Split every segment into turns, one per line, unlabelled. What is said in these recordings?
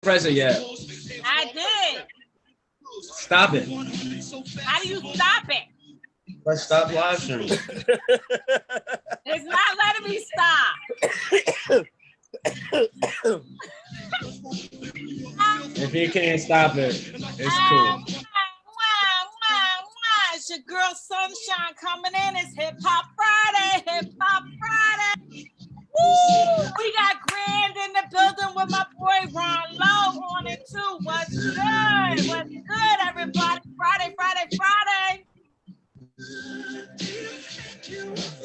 press it yet.
I did.
Stop it.
How do you stop it?
Let's stop live stream.
It's not letting me stop.
If you can't stop it, it's cool.
It's your girl Sunshine coming in. It's Hip Hop Friday. Hip Hop Friday. Woo! We got Grand in the building with my boy Ron Loe on it too. What's good? What's good, everybody? Friday.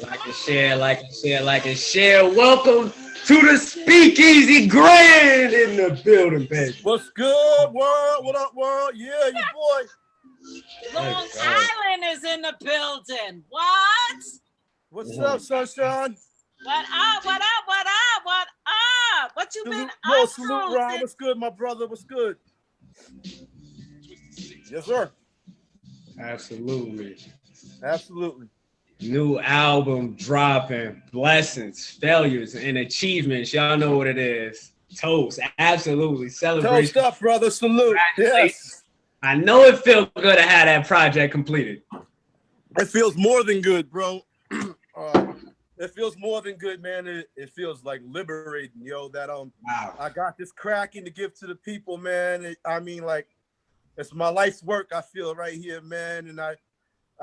Like and share. Welcome to the Speakeasy. Grand in the building, baby.
What's good, world? What up, world? Yeah, your boy.
Long Island is in the building. What?
What's up, Sunshine?
What up? What you been
Yo,
up
salute,
to?
Ron. What's good, my brother? What's good? Yes, sir.
Absolutely.
New
album dropping. Blessings, failures, and achievements. Y'all know what it is. Toast. Absolutely. Celebration.
Toast up, brother. Salute. Yes.
I know it feels good to have that project completed.
It feels more than good, bro. It feels more than good, man. It feels like liberating, yo. That
wow.
I got this cracking to give to the people, man. It's my life's work. I feel right here, man, and I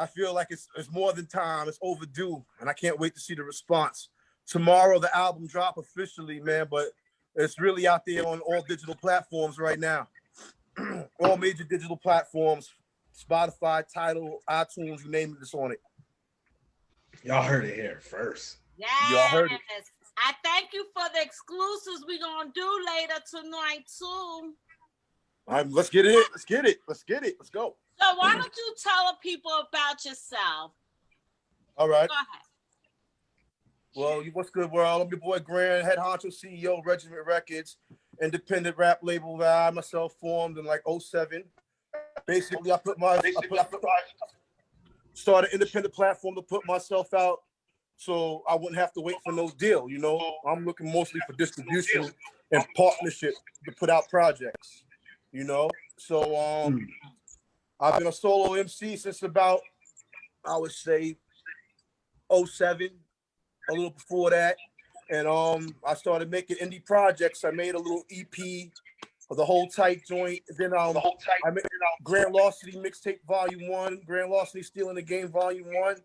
feel like it's more than time. It's overdue, and I can't wait to see the response. Tomorrow, the album drop officially, man, but it's really out there on all digital platforms right now. All major digital platforms, Spotify, Tidal, iTunes, you name it, it's on it.
Y'all heard it here first.
Yes.
Y'all heard it.
I thank you for the exclusives we're going to do later tonight, too.
Let's get it. Let's go.
So why don't you tell the people about yourself?
All right.
Go ahead.
Well, what's good, world? I'm your boy Grand, head honcho CEO, Regiment Records, independent rap label that I myself formed in like 07. Basically, I started an independent platform to put myself out so I wouldn't have to wait for no deal, you know? I'm looking mostly for distribution and partnership to put out projects, you know? So I've been a solo MC since about, I would say, 07, a little before that. And I started making indie projects. I made a little EP of the whole tight joint. Then I made Grand Larceny Mixtape Volume 1, Grand Larceny Stealing the Game Volume 1.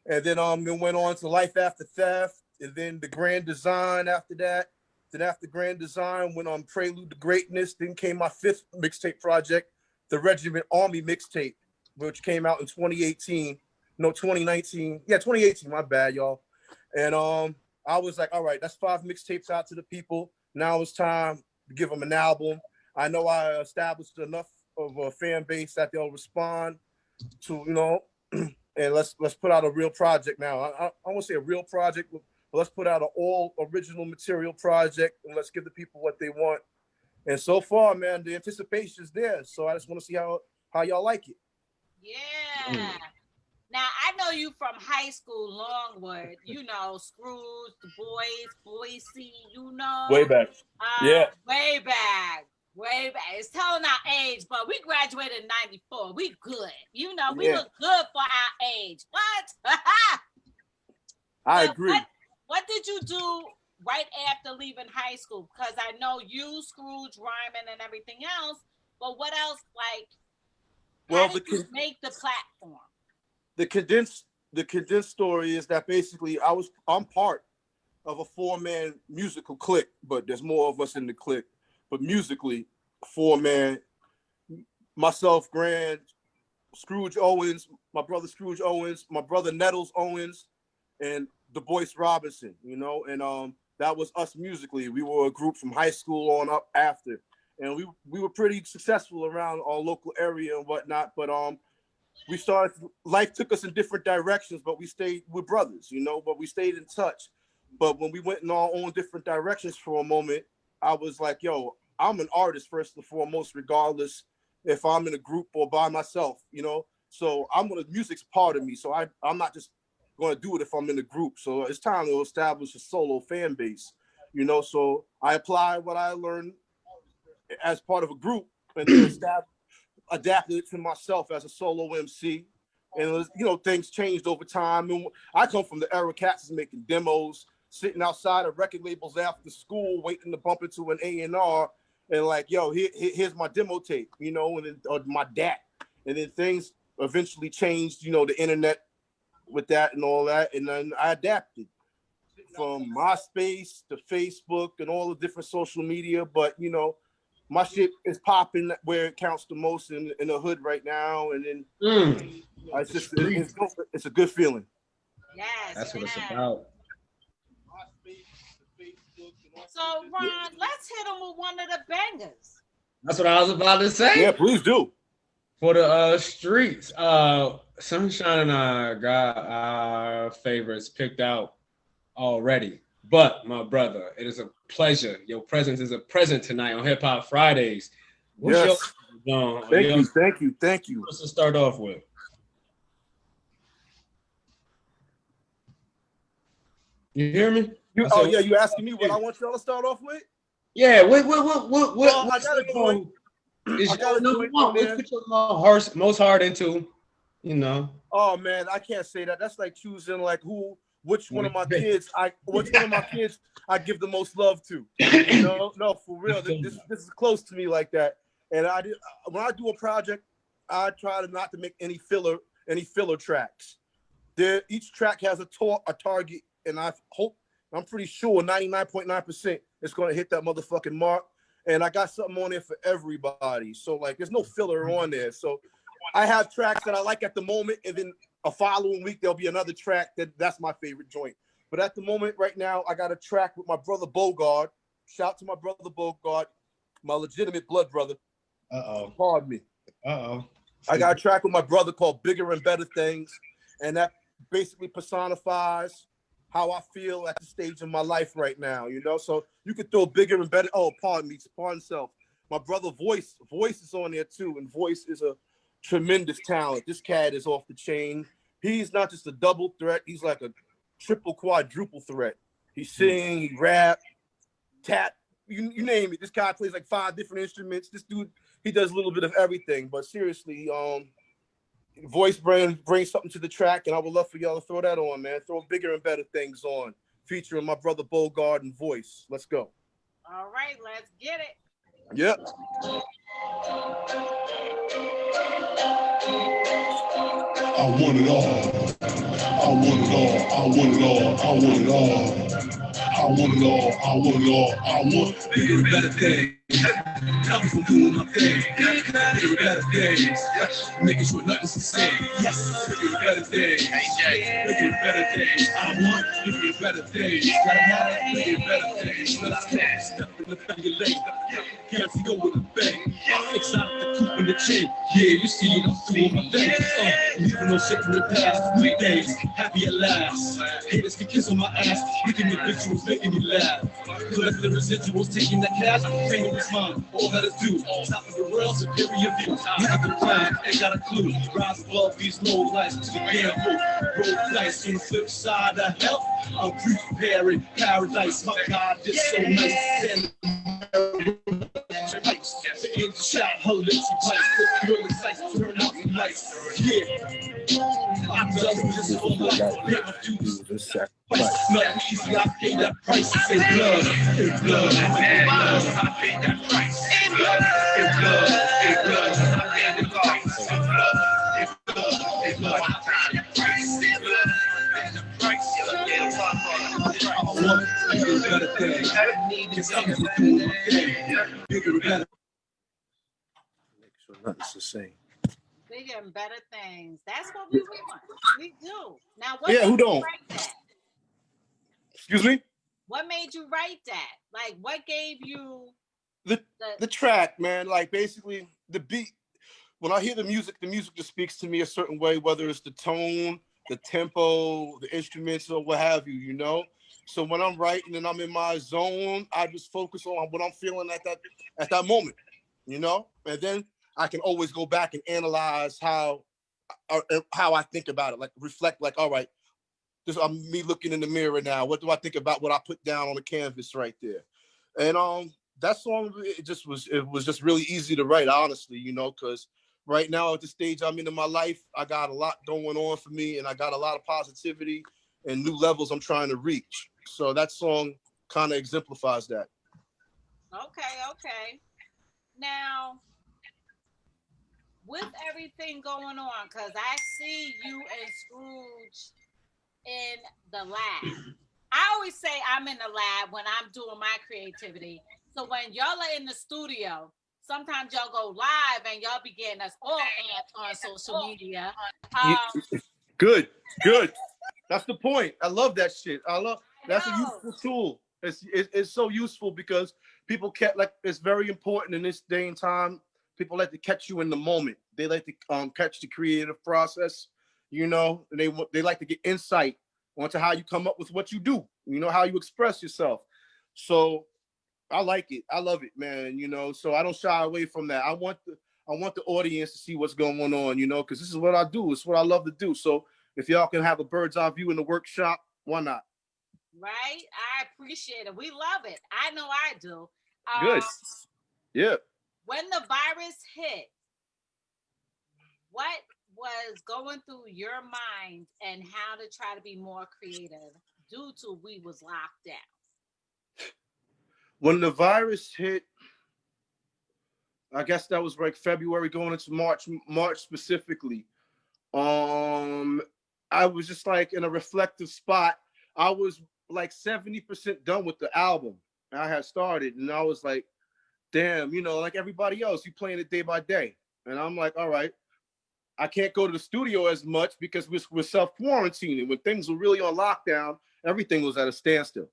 And then it went on to Life After Theft, and then the Grand Design after that. Then after Grand Design, went on Prelude to Greatness. Then came my 5th mixtape project, the Regiment Army Mixtape, which came out in 2018. No, 2019. Yeah, 2018, my bad, y'all. And I was like, all right, that's 5 mixtapes out to the people. Now it's time to give them an album. I know I established enough of a fan base that they'll respond to, you know, and let's put out a real project now. I won't say a real project, but let's put out an all original material project, and let's give the people what they want. And so far, man, the anticipation is there. So I just want to see how y'all like it.
Yeah. Now, I know you from high school, Longwood, you know, Scrooge, The Boys, Boise, you know.
Way back.
Way back. It's telling our age, but we graduated in 94. We good. You know, we look good for our age. What?
I agree.
What did you do right after leaving high school? Because I know you, Scrooge, Ryman, and everything else, but what else, like, how did you make the platform?
The condensed story is that basically I'm part of a 4-man musical clique, but there's more of us in the clique. But musically, 4-man, myself, Grand, Scrooge Owens, my brother Scrooge Owens, my brother Nettles Owens, and Du Bois Robinson, you know, and that was us musically. We were a group from high school on up after, and we were pretty successful around our local area and whatnot, but life took us in different directions, but we stayed with brothers, you know, but we stayed in touch. But when we went in our own different directions for a moment, I was like, yo, I'm an artist first and foremost, regardless if I'm in a group or by myself, you know? So music's part of me. So I'm not just going to do it if I'm in a group. So it's time to establish a solo fan base, you know? So I applied what I learned as part of a group, and then adapted it to myself as a solo MC. And it was, you know, things changed over time. And I come from the era cats is making demos, sitting outside of record labels after school, waiting to bump into an A&R, and like, yo, here's my demo tape, you know, and then, or my DAT. And then things eventually changed, you know, the internet with that and all that. And then I adapted from MySpace to Facebook and all the different social media. But, you know, my shit is popping where it counts the most in the hood right now. And then it's just, it's a good feeling.
Yes.
That's what it's about.
So, Ron, let's hit him with one of the bangers.
That's what I was about to say.
Yeah, please do.
For the streets, Sunshine and I got our favorites picked out already. But my brother, it is a pleasure. Your presence is a present tonight on Hip Hop Fridays. What's your
Thank you.
What's to start off with? You hear me?
You asking me what I want y'all to start off with?
Yeah,
I gotta go in.
Is your number one? What put your most heart into? You know.
Oh man, I can't say that. That's like choosing like which one of my kids I give the most love to. You know, no, for real. This is close to me like that. And when I do a project, I try not to make any filler tracks. Each track has a target, and I'm pretty sure 99.9% it's gonna hit that motherfucking mark. And I got something on there for everybody. So like there's no filler on there. So I have tracks that I like at the moment, and then a following week there'll be another track that's my favorite joint. But at the moment right now, I got a track with my brother Bogard. Shout out to my brother Bogard, my legitimate blood brother. Pardon me. I got a track with my brother called Bigger and Better Things, and that basically personifies how I feel at the stage of my life right now, you know? So you could throw Bigger and Better. Oh, pardon self. My brother Voice is on there too, and Voice is a tremendous talent. This cat is off the chain. He's not just a double threat, he's like a triple, quadruple threat. He sing, he rap, tap, you name it. This guy plays like 5 different instruments. This dude, he does a little bit of everything. But seriously, Voice brings something to the track, and I would love for y'all to throw that on, man. Throw Bigger and Better Things on, featuring my brother Bogard and Voice. Let's go.
All right, let's get it.
Yep.
I want it all. I want it all. I want it all. I want it all. I want it all. I want it all. I want bigger and better things. Tell me from doing my thing. Bigger and better things. Making sure nothing's the same. Yes. Bigger and better things. Bigger and better things. I want bigger and better things. Gotta have bigger and better things. Let us catch. Step in the finger leg. Can't go with a bang. Fix out the coupe in the chin. Yeah, you see it, I'm doing my thing. Leaving no shit from the past. 3 days, happy at last. Haters can kiss on my ass. Making me visuals, making me laugh. Collect the residuals, taking that cash. Paying this month, all that is due. Top of the world, superior view. Look at the plan, ain't got a clue. Rise above these low lights to the gamble. Roll dice on the flip side of health. I'm preparing paradise. My God, this so nice. The angel shout, her lips and bites. The girl excites, turn out the lights. Yeah, I'm done with this for life. Pay my dues. Not easy, I pay that price. In blood, in blood, in blood. I pay that price. In blood, in blood, in blood. I pay the price. In blood, in blood, in blood. I pay the price. In blood, I pay the price. I want bigger and better things. Cause I'm doing my thing. Bigger and better.
Nothing's the same.
Bigger and better things. That's what we want. We do. Now, what
who
made
don't?
you write that?
Excuse me?
What made you write that? Like, what gave you
the track, man? Like, basically, the beat. When I hear the music just speaks to me a certain way, whether it's the tone, the tempo, the instruments, or what have you, you know? So when I'm writing and I'm in my zone, I just focus on what I'm feeling at that moment, you know? And then I can always go back and analyze how I think about it, like reflect, like, all right, this I'm me looking in the mirror now. What do I think about what I put down on the canvas right there? And that song, it was just really easy to write, honestly, you know, because right now at the stage I'm in my life, I got a lot going on for me, and I got a lot of positivity and new levels I'm trying to reach. So that song kind of exemplifies that.
Okay. Now, with everything going on, because I see you and Scrooge in the lab. I always say I'm in the lab when I'm doing my creativity. So when y'all are in the studio, sometimes y'all go live and y'all be getting us all amped on social media.
Good. That's the point. I love that shit. That's a useful tool. It's so useful because people can't, like, it's very important in this day and time. People like to catch you in the moment. They like to catch the creative process, you know, and they like to get insight onto how you come up with what you do, you know, how you express yourself. So I like it. I love it, man, you know, so I don't shy away from that. I want the audience to see what's going on, you know, because this is what I do. It's what I love to do. So if y'all can have a bird's eye view in the workshop, why not?
Right? I appreciate it. We love it. I know I do.
Good. Yeah.
When the virus hit, what was going through your mind and how to try to be more creative due to we was locked down?
When the virus hit, I guess that was like February going into March specifically. I was just like in a reflective spot. I was like 70% done with the album I had started, and I was like, damn, you know, like everybody else, you playing it day by day. And I'm like, all right, I can't go to the studio as much because we're self-quarantining. When things were really on lockdown, everything was at a standstill,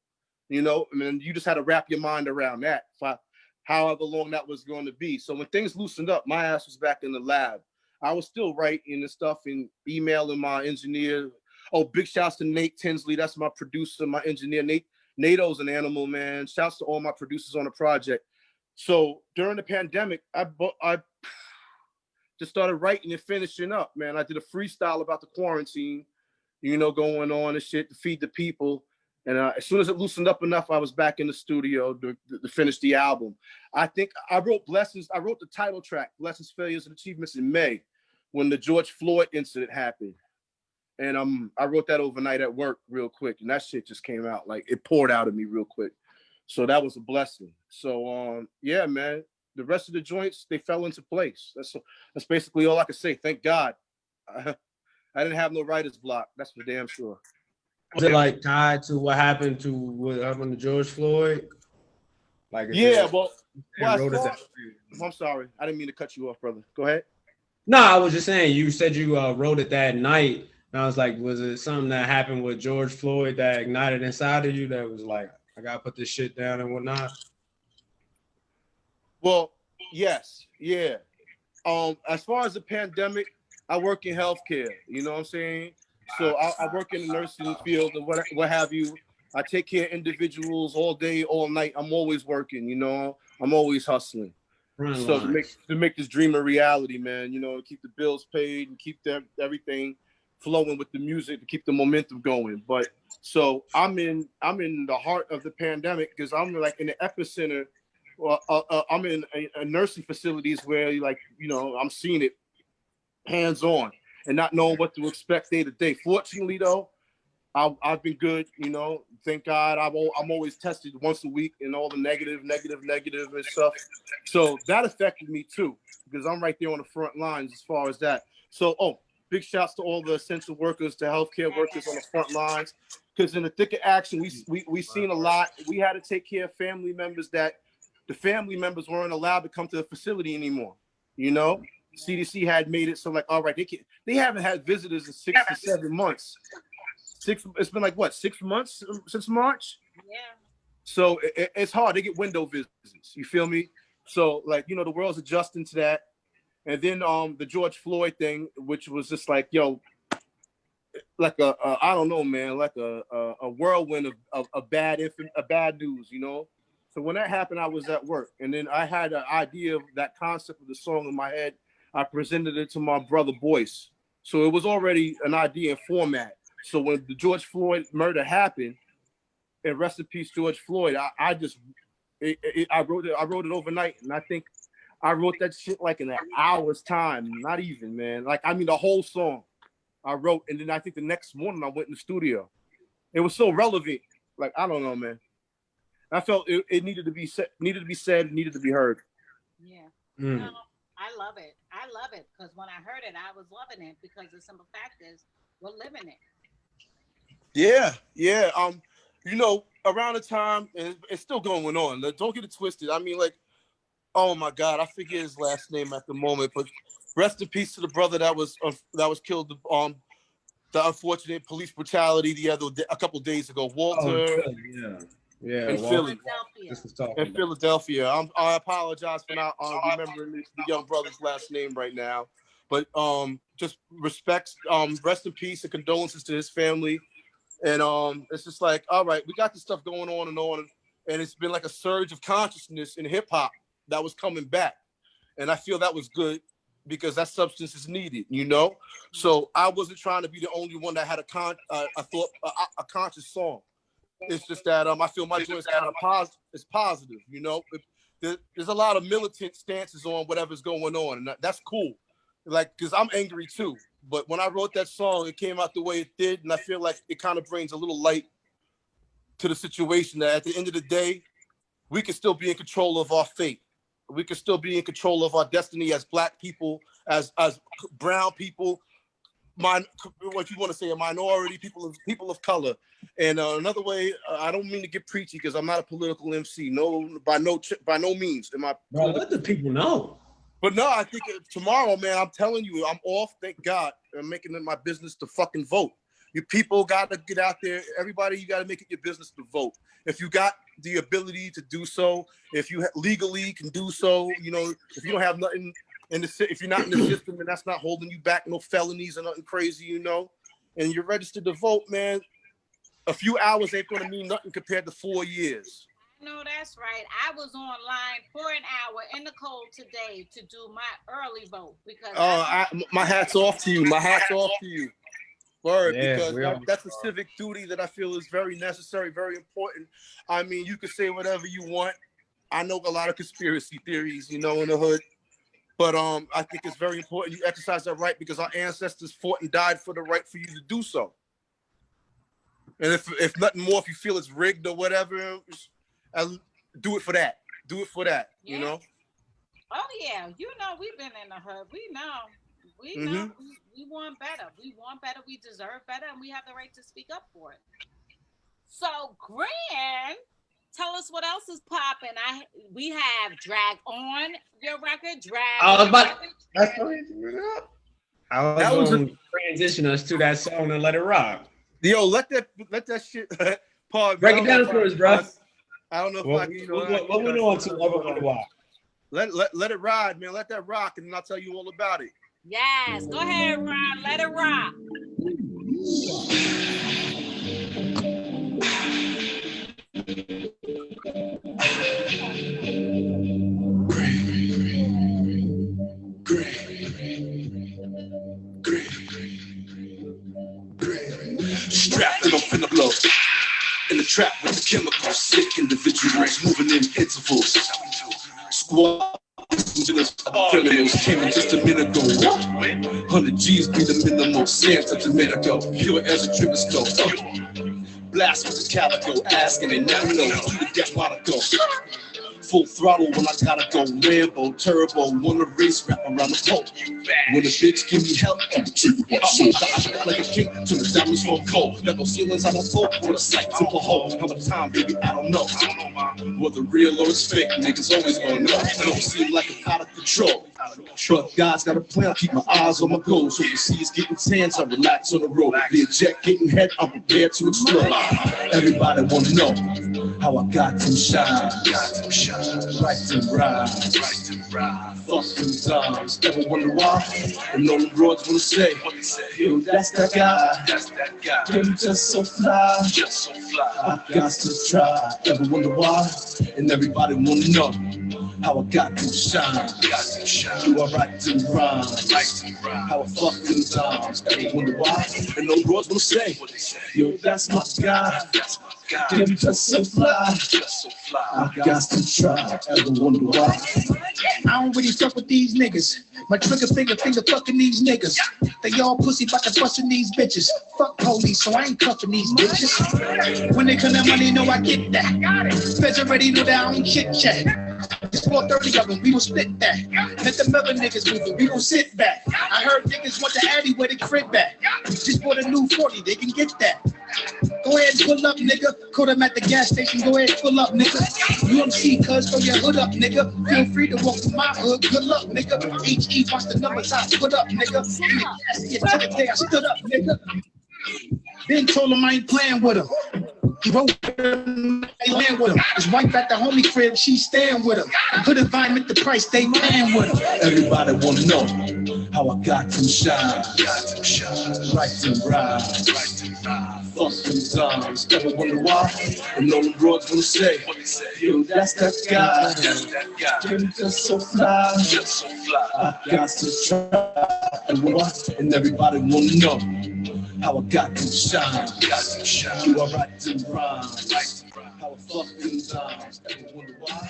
you know, and then you just had to wrap your mind around that for however long that was going to be. So when things loosened up, my ass was back in the lab. I was still writing and stuff and emailing my engineer. Oh, big shouts to Nate Tinsley. That's my producer, my engineer. Nato's an animal, man. Shouts to all my producers on the project. So during the pandemic, I just started writing and finishing up, man. I did a freestyle about the quarantine, you know, going on and shit to feed the people. And as soon as it loosened up enough, I was back in the studio to finish the album. I think I wrote Blessings. I wrote the title track, Blessings, Failures, and Achievements in May when the George Floyd incident happened. And I wrote that overnight at work real quick. And that shit just came out. Like, it poured out of me real quick. So that was a blessing. So, yeah, man, the rest of the joints, they fell into place. That's basically all I can say. Thank God. I didn't have no writer's block. That's for damn sure.
Was it like tied to what happened to George Floyd? Like,
yeah, I'm sorry. I didn't mean to cut you off, brother. Go ahead.
No, I was just saying, you said you wrote it that night. And I was like, was it something that happened with George Floyd that ignited inside of you that was like, I got to put this shit down and whatnot?
Well, yes. Yeah. As far as the pandemic, I work in healthcare. You know what I'm saying? So I work in the nursing field and what have you. I take care of individuals all day, all night. I'm always working, you know. I'm always hustling. So to make this dream a reality, man, you know, keep the bills paid and keep everything flowing with the music to keep the momentum going. But so I'm in the heart of the pandemic because I'm like in the epicenter. Well, I'm in a nursing facilities where, like, you know, I'm seeing it hands on and not knowing what to expect day to day. Fortunately, though, I've been good, you know. Thank God. I'm always tested once a week and all the negative and stuff. So that affected me too because I'm right there on the front lines as far as that. So, big shouts to all the essential workers, the healthcare workers on the front lines. Because in the thick of action, we seen a lot. We had to take care of family members that the family members weren't allowed to come to the facility anymore. You know, CDC had made it so like, all right, they haven't had visitors in 6 to 7 months. It's been like what, 6 months since March?
Yeah.
So it's hard. They get window visits. You feel me? So like, you know, the world's adjusting to that. And then the George Floyd thing, which was just like, yo, like I don't know, man, like a whirlwind of bad news, you know. So when that happened, I was at work, and then I had an idea of that concept of the song in my head. I presented it to my brother Boyce. So it was already an idea and format. So when the George Floyd murder happened, and rest in peace, George Floyd, I wrote it overnight, and I think I wrote that shit like in an hour's time. Not even, man. Like, I mean, the whole song I wrote, and then I think the next morning I went in the studio. It was so relevant. Like, I don't know, man. I felt it needed to be said, needed to be heard.
Yeah. No, I love it. I love it because when I heard it, I was loving it because the simple fact is we're living it.
Yeah. You know, around the time, and it's still going on. Don't get it twisted. I mean, like, oh my God, I forget his last name at the moment, but rest in peace to the brother that was killed. The unfortunate police brutality a couple of days ago. Walter.
In
Philly.
In
Philadelphia. I apologize for not remembering the young brother's last name right now, but just respects, rest in peace and condolences to his family. And it's just like, all right, we got this stuff going on, and it's been like a surge of consciousness in hip hop that was coming back, and I feel that was good because that substance is needed, you know. So I wasn't trying to be the only one that had a conscious song. It's just that I feel my joint is kind of positive, you know. There's a lot of militant stances on whatever's going on, and that's cool. Like, because I'm angry too. But when I wrote that song, it came out the way it did, and I feel like it kind of brings a little light to the situation. That at the end of the day, we can still be in control of our fate. We can still be in control of our destiny as Black people, as brown people, what you want to say, a minority, people of color. And another way, I don't mean to get preachy because I'm not a political MC. No, by no means am I.
Bro, let the people know.
But no, I think tomorrow, man, I'm telling you, I'm off. Thank God. I'm making it my business to fucking vote. You people got to get out there. Everybody, you got to make it your business to vote. If you got the ability to do so, if you legally can do so, you know, if you don't have nothing if you're not in the system and that's not holding you back, no felonies or nothing crazy, you know, and you're registered to vote, man, a few hours ain't going to mean nothing compared to 4 years.
No, that's right. I was online for an hour in the cold today to do my early vote because.
My hat's off to you. My hat's off to you. Word,
yeah,
because that's a civic duty that I feel is very necessary, very important. I mean, you can say whatever you want. I know a lot of conspiracy theories, you know, in the hood, but I think it's very important you exercise that right because our ancestors fought and died for the right for you to do so. And if nothing more, if you feel it's rigged or whatever. Do it for that. Do it for that.
Yeah.
You know.
Oh yeah, you know we've been in the hood. We know. We know. We want better. We want better. We deserve better, and we have the right to speak up for it. So, Grand, tell us what else is popping. We have Drag On your record.
I was going to transition us to that song and let it rock.
Yo, let that shit. Paul,
break it down for us, bro.
I don't know if I can. You know,
what went on to
let it ride, man. Let that rock, and then I'll tell you all about it.
Yes, go ahead, Ron. Let it rock.
Strapped and I'm finna blow. In the trap with the chemicals, sick individuals moving in intervals. Squad criminals came in just a minute ago. 100 G's be the minimal. Santa Domenico, pure as a tribisco. Blast with the calico, asking and now we know do the death Monaco. Full throttle when I gotta go Rambo, turbo, wanna race rap around the pole. When a bitch give me help, I'm like a king to the diamonds from cold. Got no ceilings, I don't fall for a sight, simple hole. How much time, baby, I don't know. Whether real or it's fake, niggas always gonna know. I don't seem like I'm out of control. But God's got a plan, I keep my eyes on my goals. So you see it's getting tense, I relax on the road. The eject getting head, I'm prepared to explode. Everybody wanna know how I got them shine. Right to ride. Fuck them times, never wonder why. And all the broads wanna say, yo, that's that guy. Him just so fly. I got to try. Ever wonder why? And everybody wanna know how I got to shine. You are right to rhyme. How I fucking time. Every wonder why, and no girls will say, yo, that's my guy. Him just so fly. I got to try. Ever wonder why? I don't really fuck with these niggas. My trigger finger fucking these niggas. They all pussy about to bustin' these bitches. Fuck police, so I ain't cuffing these bitches. When they come to money, know I get that. Feds already know that I don't chit chat. It's 430 of them, we gon' split that. Let them other niggas move it, we gon' sit back. I heard niggas want the Addy where they crib back. Just bought a new 40, they can get that. Go ahead and pull up, nigga. Caught them at the gas station, go ahead and pull up, nigga. UMC, cuz, throw your hood up, nigga. Feel free to walk through my hood, good luck, nigga. HE, watch the numbers I put up, nigga. In the casket, till the day I stood up, nigga. Then told him I ain't playing with him. He wrote him, I land with him. His wife at the homie crib, she staying with him. Good environment, the price, they paying with him. Everybody wanna know how I got to shine. Right to ride. Fucking times, never wonder why. And all the broads will say, yo, that's that guy. Him just so fly. I got to try. And everybody wanna know how I got to shine. You are right to rhyme. How I fucking times, never wonder why.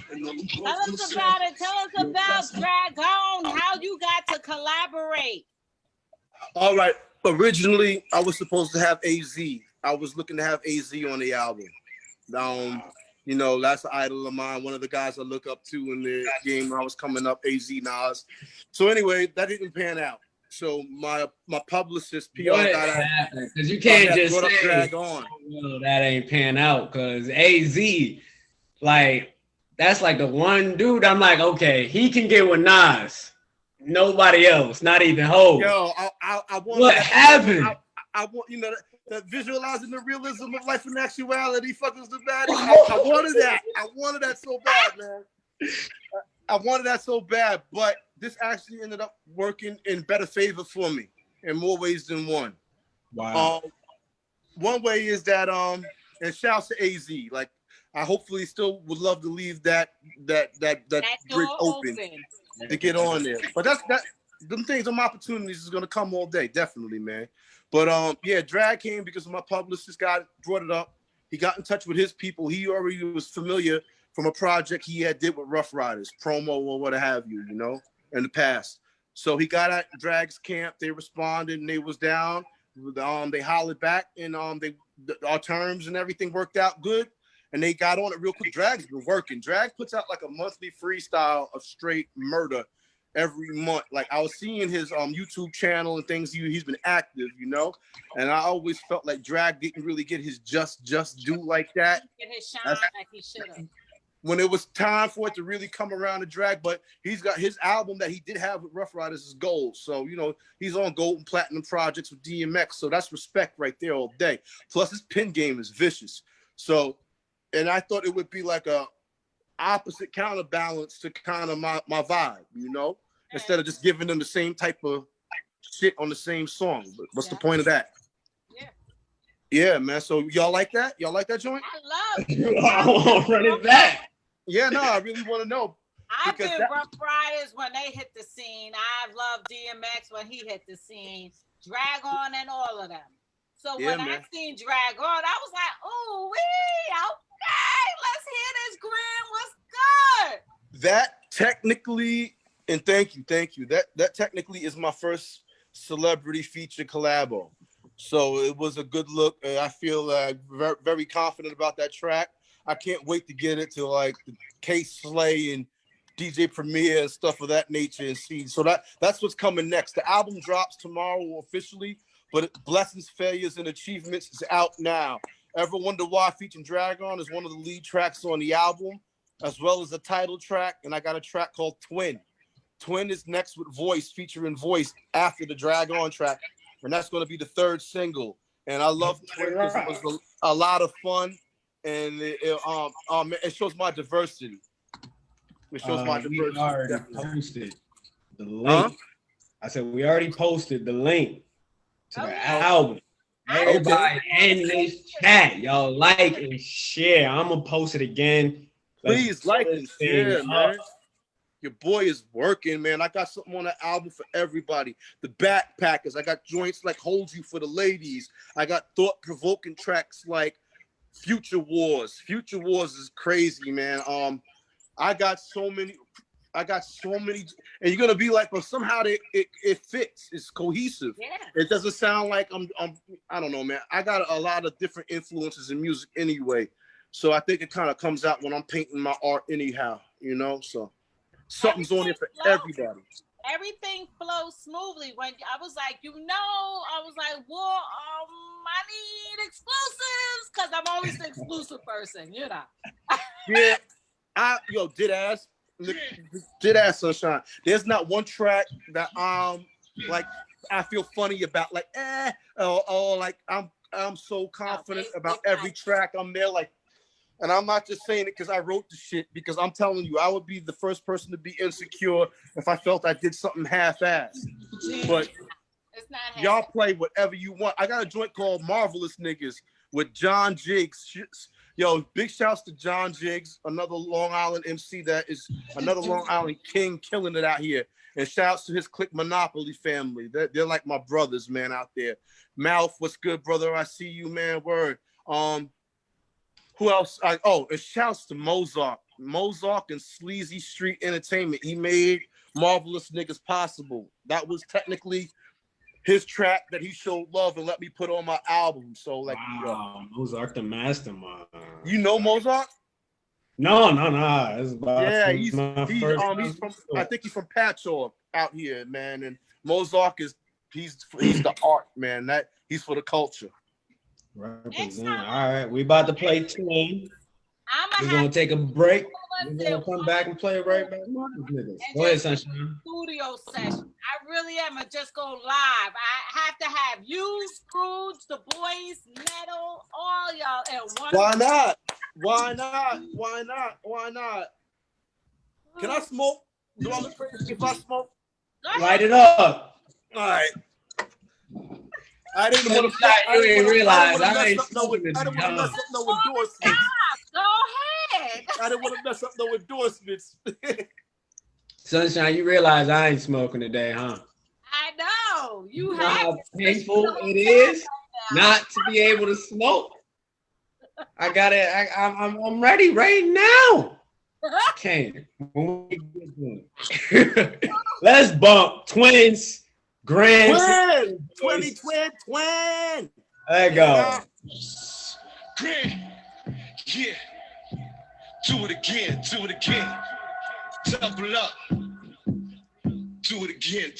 Tell us about it. Tell us about Dragon. How you got to collaborate.
All right. Originally, I was supposed to have AZ. I was looking to have AZ on the album. You know, that's an idol of mine. One of the guys I look up to in the game when I was coming up, AZ Nas. So anyway, that didn't pan out. So my publicist, PR, got out.
Because you can't just say
Drag on.
Well, that ain't pan out. Because AZ, like, that's like the one dude I'm like, okay, he can get with Nas. Nobody else, not even Ho.
Yo, I want
what happened?
I want, you know, that visualizing the realism of life and actuality. Fuckers the bad. I wanted that. I wanted that so bad, man. I wanted that so bad, but this actually ended up working in better favor for me in more ways than one.
Wow.
One way is that and shouts to AZ. Like, I hopefully still would love to leave that bridge open. To get on there, but them things, them opportunities is gonna come all day, definitely, man. But yeah, Drag came because my publicist brought it up. He got in touch with his people. He already was familiar from a project he had did with Rough Riders, promo or what have you, you know, in the past. So he got at Drag's camp. They responded and they was down. They hollered back and our terms and everything worked out good. And they got on it real quick. Drag's been working. Drag puts out like a monthly freestyle of straight murder every month. Like, I was seeing his YouTube channel and things. He's been active, you know. And I always felt like Drag didn't really get his just due like that.
Get his shine like he should have.
When it was time for it to really come around to Drag, but he's got his album that he did have with Rough Riders is gold. So, you know, he's on gold and platinum projects with DMX. So that's respect right there all day. Plus his pen game is vicious. So. And I thought it would be like a opposite counterbalance to kind of my vibe, you know, instead of just giving them the same type of shit on the same song. But what's the point of that? Yeah, man. So y'all like that? Y'all like that joint?
I love it.
I want to run it back.
Yeah, no, I really want to know.
I've been Rough Riders when they hit the scene. I've loved DMX when he hit the scene. Drag On and all of them. So when I seen Drag On, I was like, ooh, wee, okay, let's hear this, Grim. What's good?
That technically, and thank you. That technically is my first celebrity feature collabo. So it was a good look. I feel very, very confident about that track. I can't wait to get it to like K Slay and DJ Premier and stuff of that nature and see. So that's what's coming next. The album drops tomorrow officially. But Blessings, Failures, and Achievements is out now. Ever Wonder Why featuring Dragon is one of the lead tracks on the album, as well as the title track. And I got a track called Twin. Twin is next with Voice, featuring Voice after the Dragon track. And that's going to be the third single. And I love Twin because it was a lot of fun. And it shows my diversity. It shows my diversity.
We already posted the link. I said, we already posted the link to the album. Everybody in this chat, y'all like and share. I'm gonna post it again.
Please like and share, man. Your boy is working, man. I got something on the album for everybody. The Backpackers. I got joints like Hold You for the ladies. I got thought-provoking tracks like Future Wars. Future Wars is crazy, man. I got so many, and you're gonna be like, but somehow it fits. It's cohesive.
Yeah.
It doesn't sound like I don't know, man. I got a lot of different influences in music anyway, so I think it kind of comes out when I'm painting my art anyhow, you know. So something's on it for everybody.
Everything flows smoothly. When I was like, I was like, well, I need exclusives because I'm always the exclusive person, you know.
Yeah, did ass Sunshine. There's not one track that like I feel funny about, like or like I'm so confident about every track. I'm there like, and I'm not just saying it because I wrote the shit, because I'm telling you, I would be the first person to be insecure if I felt I did something half-assed. But
it's not
y'all play whatever you want. I got a joint called Marvelous Niggas with John Jiggs. Yo, big shouts to John Jiggs, another Long Island MC that is another Long Island king killing it out here. And shouts to his Click Monopoly family. They're like my brothers, man, out there. Mouth, what's good, brother? I see you, man. Word. Who else? And shouts to Mozart. Mozart and Sleazy Street Entertainment. He made Marvelous Niggas possible. That was technically his track that he showed love and let me put on my album. So like,
wow, Mozart the mastermind.
You know Mozart?
No. It's
he's from, I think he's from Patchogue out here, man. And Mozart he's the art, man. That he's for the culture.
Represent. All right, we about to play Twin. We're gonna take a break. We're gonna come back and play right back. Go ahead, Sunshine.
Studio session. I really am just go live. I have to have you, Scrooge, the boys, Metal, all y'all at one.
Why not? Can I smoke? Do I look crazy if I smoke?
Light it up.
All right. I didn't want to mess up no endorsements.
Go ahead.
I didn't want to mess up no endorsements.
Sunshine, you realize I ain't smoking today, huh?
I know. You
know
have
how painful it is not to be able to smoke. I got it. I'm ready right now. Can't. Let's bump Twins. Grand
twin.
There you go.
Grand, yeah. Do it again. Double up. Do it again.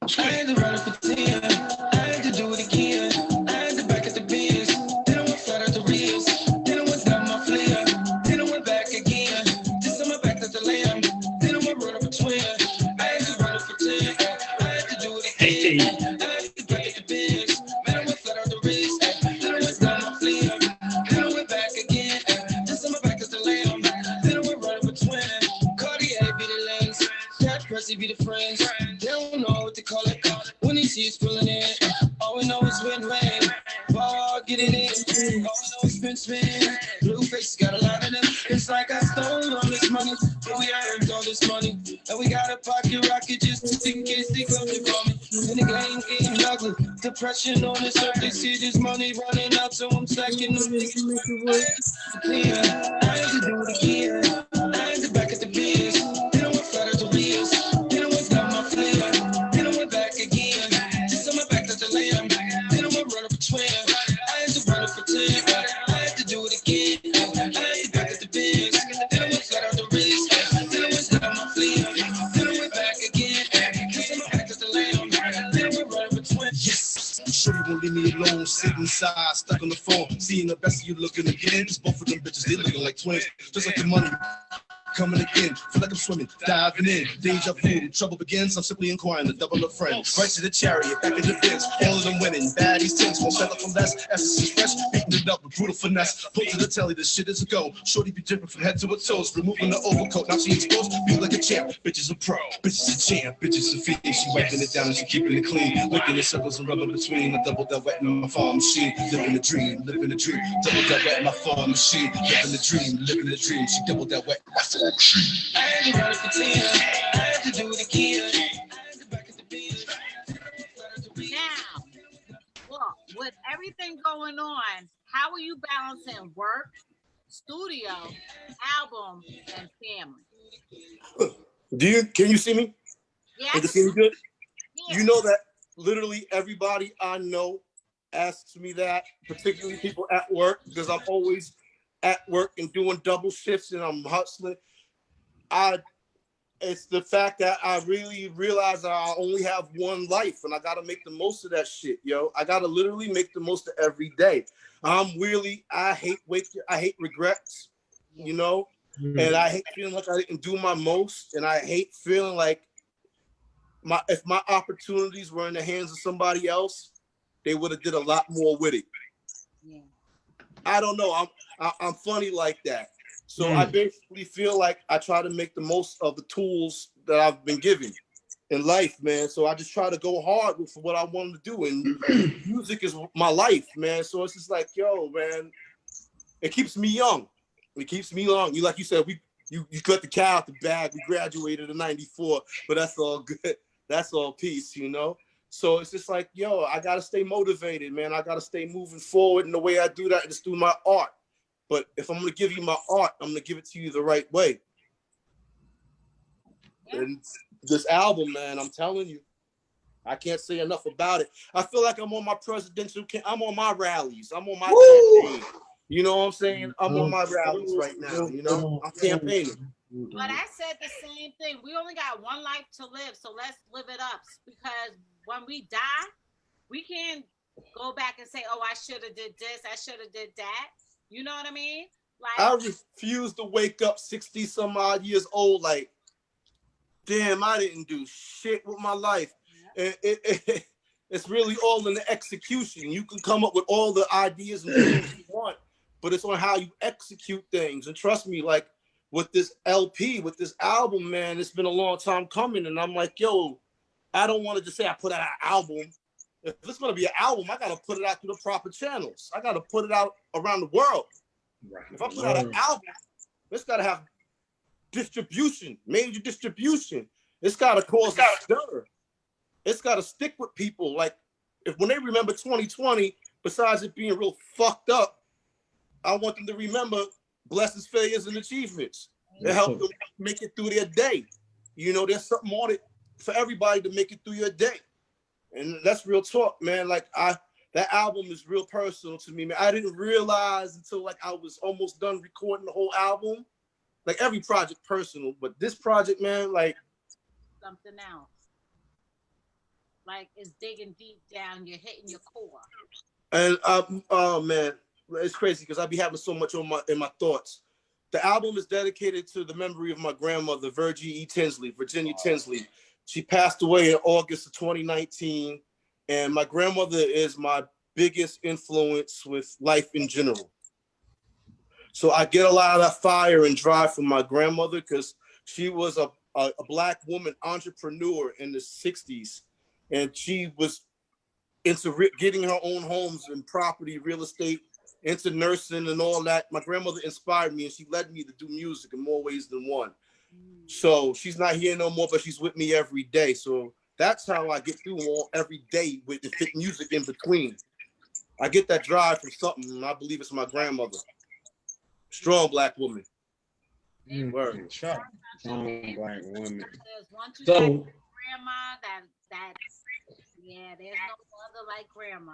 I had to run it for 10. I had to do it again. I had to back at the bins. Then I went flat out the reels. Then I went down my flare. Then I went back again. Just on my back at the lamb. Then I went run up a twin. I had to run it for 10. I had to do it again. I had to back at the bins. Then I went flat out the wrist. Then I went down my flare. Then I went back again. Just on my back at the lamb. Then I went run up a twin. Cartier be the lens. Catch Percy be the friends. They don't know what to call it. When he sees pulling in, all we know is win-win. Ball, get it in. All we know is spin. Blue face got a lot of them. It's like I stole all this money, but we earned all this money. And we got a pocket rocket just in case they come to call me. And the game getting ugly. Depression on the surface. See this money running out, so I'm stacking them. Yeah, I had to do it again. I had to back at the biz. Then I went flat at the wheels. Then I went down my flare. Then I went back again. Just on my back at the lamb. Then I went run up a twin. I had to run up for 10. I had to do it again. I had to back at the biz. Then I went flat out the wrist. Then I went down my flare. Then I went back again. Just on my back at the lamb. Then I went run up a twin.
Yes, I'm sure you won't leave me alone, sitting inside, stuck on the phone, seeing the best of you looking again. Cause both of them bitches, they looking like twins, just like the money. coming again. Feel like I'm swimming, diving in. Deja vu, trouble begins. I'm simply inquiring the double of friends. Right to the chariot, back in the biz. All of them winning. Baddies things won't settle for less. Essence is fresh, beating it up with brutal finesse. Put to the telly, this shit is a go. Shorty be dripping from head to her toes. Removing the overcoat, now she exposed. Feel like a champ. Bitches a pro, bitches a champ, bitches a fiend. She wiping it down and she keeping it clean. Licking the circles and rubbing between. I double that wet in my farm machine. Living the dream, living the dream. Double that wet in my farm machine. Living the dream, living the dream. She double that wet in my farm machine.
I had to run it for 10. I had to do it again. I had to back at the biz.
Now, well, with everything going on, how are you balancing work, studio, album, and family?
Can you see me?
Yeah.
Can you see me good?
Yeah.
You know that literally everybody I know asks me that, particularly people at work, because I'm always at work and doing double shifts and I'm hustling. It's the fact that I really realize that I only have one life and I gotta make the most of that shit, yo. I gotta literally make the most of every day. I hate regrets, you know, and I hate feeling like I didn't do my most, and I hate feeling like if my opportunities were in the hands of somebody else, they would have did a lot more with it.
Yeah.
I don't know. I'm funny like that. So I basically feel like I try to make the most of the tools that I've been given in life, man. So I just try to go hard for what I want to do. And music is my life, man. So it's just like, yo, man, it keeps me young. It keeps me young. Like you said, you cut the cow out the bag. We graduated in '94, but that's all good. That's all peace, you know? So it's just like, yo, I got to stay motivated, man. I got to stay moving forward. And the way I do that is through my art. But if I'm going to give you my art, I'm going to give it to you the right way. Yeah. And this album, man, I'm telling you, I can't say enough about it. I feel like I'm on my I'm on my rallies. I'm on my campaign. You know what I'm saying? I'm on my rallies right now, you know? I'm campaigning.
But I said the same thing. We only got one life to live, so let's live it up. Because when we die, we can't go back and say, oh, I should have did this, I should have did that. You know what I mean? Like,
I refuse to wake up 60 some odd years old like, damn, I didn't do shit with my life. Yeah. It's really all in the execution. You can come up with all the ideas and things you want, but it's on how you execute things. And trust me, like with this LP, with this album, man, it's been a long time coming. And I'm like, yo, I don't want to just say I put out an album. If it's going to be an album, I got to put it out through the proper channels. I got to put it out around the world. Right. If I put out an album, it's got to have distribution, major distribution. It's got to cause a stir. It's got to stick with people. Like, when they remember 2020, besides it being real fucked up, I want them to remember blessings, failures, and achievements. It helped them make it through their day. You know, there's something on it for everybody to make it through your day. And that's real talk, man. Like that album is real personal to me, man. I didn't realize until like I was almost done recording the whole album. Like every project personal, but this project, man, like
something else. Like it's digging deep down, you're hitting your core.
And oh man, it's crazy because I be having so much in my thoughts. The album is dedicated to the memory of my grandmother, Virgie Virginia Tinsley. She passed away in August of 2019, and my grandmother is my biggest influence with life in general. So I get a lot of that fire and drive from my grandmother because she was a Black woman entrepreneur in the 60s, and she was into getting her own homes and property, real estate, into nursing and all that. My grandmother inspired me, and she led me to do music in more ways than one. So she's not here no more, but she's with me every day. So that's how I get through every day with the fit music in between. I get that drive from something, and I believe it's my grandmother. Strong Black woman. Word.
Strong Black woman.
There's one
So
grandma there's no other like grandma.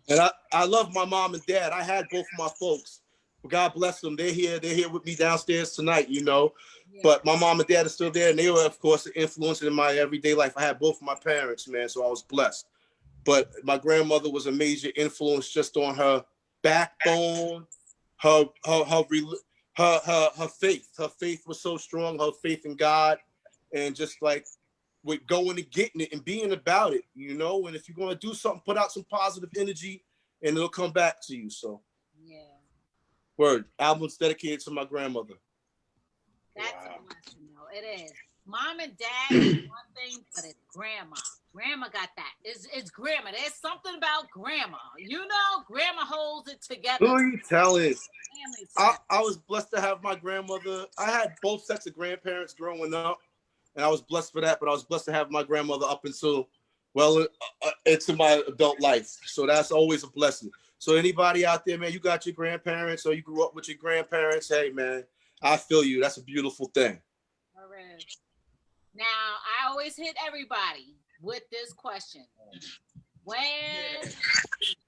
And I love my mom and dad. I had both of my folks. God bless them. They're here with me downstairs tonight, you know. Yeah. But my mom and dad are still there, and they were, of course, an influence in my everyday life. I had both of my parents, man, so I was blessed. But my grandmother was a major influence just on her backbone, her her faith was so strong, her faith in God, and just like with going and getting it and being about it, you know. And if you're gonna do something, put out some positive energy, and it'll come back to you. So,
Yeah,
word album's dedicated to my grandmother.
that's a blessing, though. It is. Mom and dad is one thing, but it's grandma. Grandma got that. It's grandma. There's something about grandma. You know, grandma holds it together.
Who are you telling?
Family
I was blessed to have my grandmother. I had both sets of grandparents growing up, and I was blessed for that. But I was blessed to have my grandmother up until, well, into my adult life. So that's always a blessing. So anybody out there, man, you got your grandparents or you grew up with your grandparents, hey, man, I feel you. That's a beautiful thing.
All right. Now, I always hit everybody with this question. When did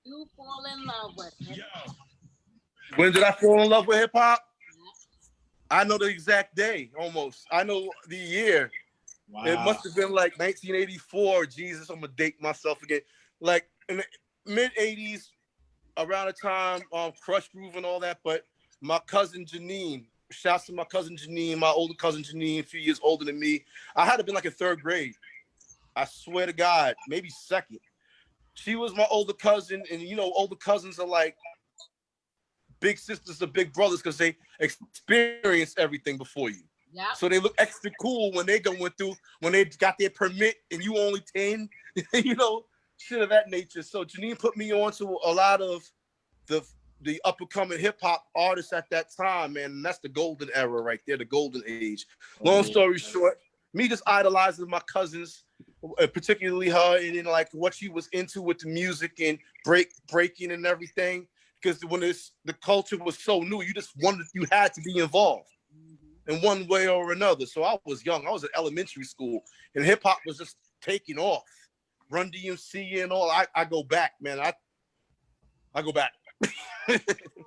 you fall in love with hip hop?
When did I fall in love with hip hop? I know the exact day almost. I know the year.
Wow.
It must have been like 1984. Jesus, I'm gonna date myself again. Like in the mid 80s, around the time Crush Groove and all that. But my cousin Janine, shouts to my cousin Janine, my older cousin Janine, a few years older than me. I had to been like in third grade. I swear to God, maybe second. She was my older cousin, and you know, older cousins are like big sisters or big brothers because they experience everything before you.
Yeah.
So they look extra cool when they going through, when they got their permit and you only 10, you know, shit of that nature. So Janine put me on to a lot of the up and coming hip hop artists at that time, man. And that's the golden era right there, the golden age. Long story short, me just idolizing my cousins, particularly her, and then like what she was into with the music and breaking and everything. Because when the culture was so new, you had to be involved in one way or another. So I was young. I was in elementary school, and hip hop was just taking off. Run DMC and all. I go back, man. I go back.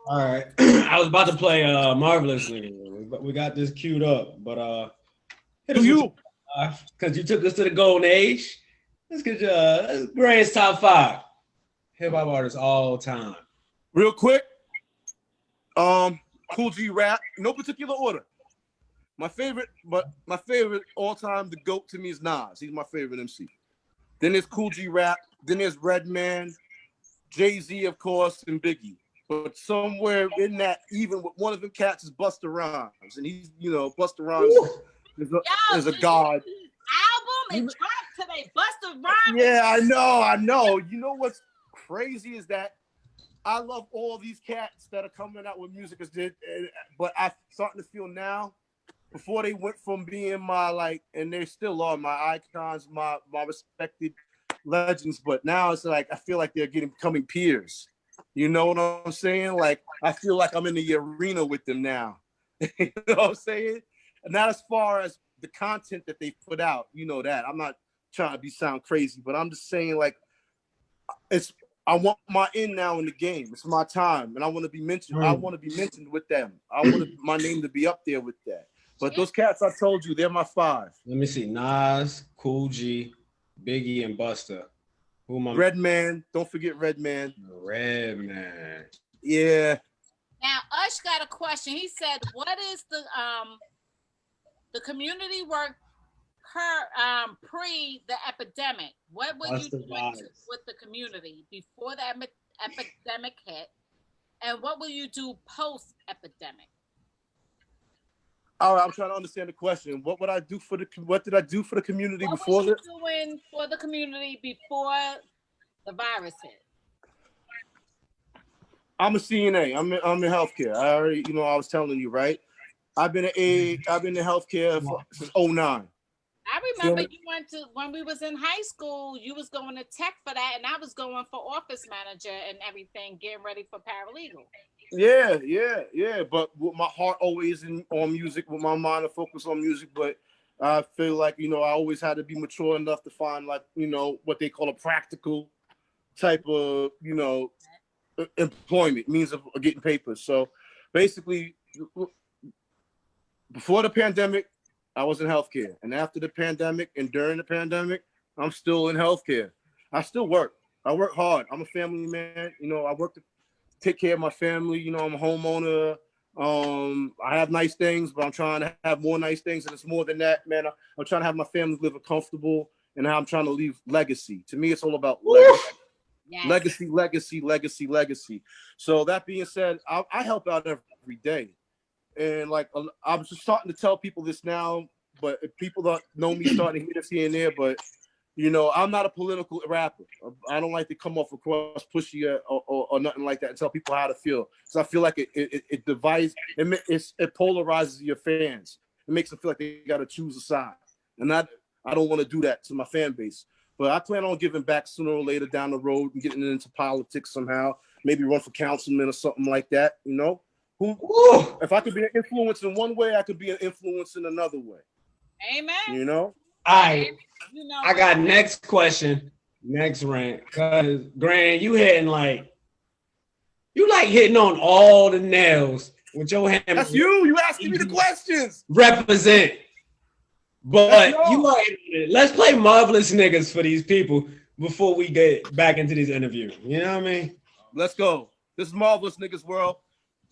All right. I was about to play Marvelous Nigga, but we got this queued up. But
Do you?
Because you took us to the golden age. Let's get your Grant's top 5 hip hop artists all time.
Real quick. Cool G Rap. No particular order. My favorite all time, the GOAT to me is Nas. He's my favorite MC. Then there's Cool G Rap. Then there's Redman, Jay-Z, of course, and Biggie. But somewhere in that, even with one of them cats is Busta Rhymes. And he's, you know, Busta Rhymes is a god.
Album and dropped today. Busta Rhymes.
Yeah, I know. You know what's crazy is that I love all these cats that are coming out with music, but I'm starting to feel now, before they went from being my and they still are my icons, my respected legends, but now it's like I feel like they're becoming peers. You know what I'm saying? Like I feel like I'm in the arena with them now. You know what I'm saying? And not as far as the content that they put out, you know that. I'm not trying to sound crazy, but I'm just saying like I want my in now in the game. It's my time, and I want to be mentioned. I want to be mentioned with them. I want my name to be up there with that. But those cats I told you, they're my 5.
Let me see. Nas, Cool G, Biggie, and Busta. Who am I?
Redman. Don't forget Redman.
Redman.
Yeah.
Now, Ush got a question. He said, "What is the community work pre the epidemic? What would you do with the community before the epidemic hit, and what will you do post epidemic?"
All right, I'm trying to understand the question. What did I do for the community before this?
What were you doing for the community before the virus hit?
I'm a CNA. I'm in healthcare. I already, I was telling you, right? I've been in healthcare since 2009.
I remember you went to, when we was in high school, you was going to tech for that, and I was going for office manager and everything, getting ready for paralegal.
Yeah. But with my heart always on music, with my mind to focus on music. But I feel like, I always had to be mature enough to find what they call a practical type of, employment, means of getting papers. So basically, before the pandemic, I was in healthcare. And after the pandemic and during the pandemic, I'm still in healthcare. I still work. I work hard. I'm a family man. I work to take care of my family. I'm a homeowner. I have nice things, but I'm trying to have more nice things, and it's more than that, man. I'm trying to have my family live a comfortable, and I'm trying to leave legacy. To me, it's all about legacy. Yes. Legacy. So that being said, I help out every day, and like I'm just starting to tell people this now, but if people don't know me, starting to hear this here and there, but you know, I'm not a political rapper. I don't like to come off across pushy or nothing like that and tell people how to feel. So I feel like it divides, it polarizes your fans. It makes them feel like they got to choose a side, and I don't want to do that to my fan base. But I plan on giving back sooner or later down the road and getting into politics somehow. Maybe run for councilman or something like that. You know, if I could be an influence in one way, I could be an influence in another way.
Amen.
You know.
All right. I got next question, next rant. Cause Grand, you hitting hitting on all the nails with your hand.
That's you. You asking me the questions.
Represent. But you are. Let's play Marvelous Niggas for these people before we get back into this interview. You know what I mean?
Let's go. This is Marvelous Niggas World.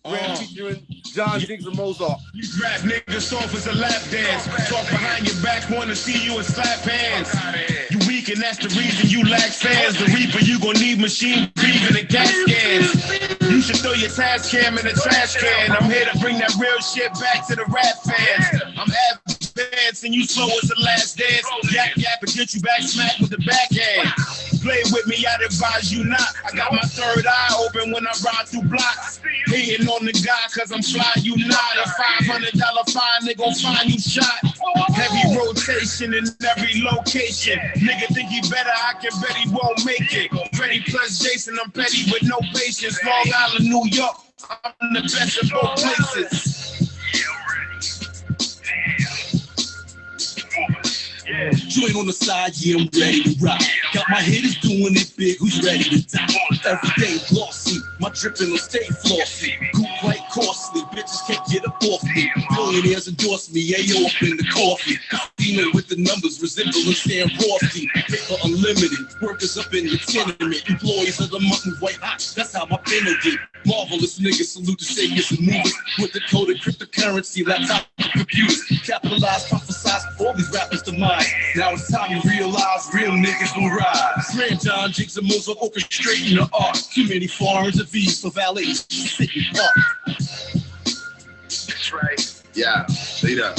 Grand featuring John Jiggs and Mozart.
You rap niggas soft as a lap dance. Talk behind your back, wanna see you and slap hands. You weak and that's the reason you lack fans. The Reaper, you gon' need machine breathing and CAT scans. You should throw your task cam in the trash can. I'm here to bring that real shit back to the rap fans. I'm advancing, you slow as the last dance. Yap and get you back smacked with the backhand. Play with me, I'd advise you not. I got my third eye open when I ride through blocks. Hating on the guy cause I'm fly, you not. A $500 fine, they gon' find you shot. Heavy rotation in every location. Nigga think he better, I can bet he won't make it. Freddie plus Jason, I'm petty with no patience. Long Island, New York, I'm the best of both places. Joint on the side, yeah, I'm ready to rock. Got my hitters doing it big, who's ready to die? Everyday glossy, my dripping will stay flossy. Goop quite costly, bitches can't get up off me. Billionaires endorse me, ayo up in the coffee. Casino with the numbers, resembling Sam Rossi. Paper unlimited, workers up in the tenement. Employees of the month with white hot, that's how my panel get. Marvelous niggas, salute the shakers and movers. With the code of cryptocurrency, laptop computers. Capitalize, prophesize, all these rappers to mine. Now it's time to realize real niggas will rise. Grand John Jiggs and Mozart orchestrating the art. Too many foreigns of these for valets sitting up. That's right. Yeah, lead up.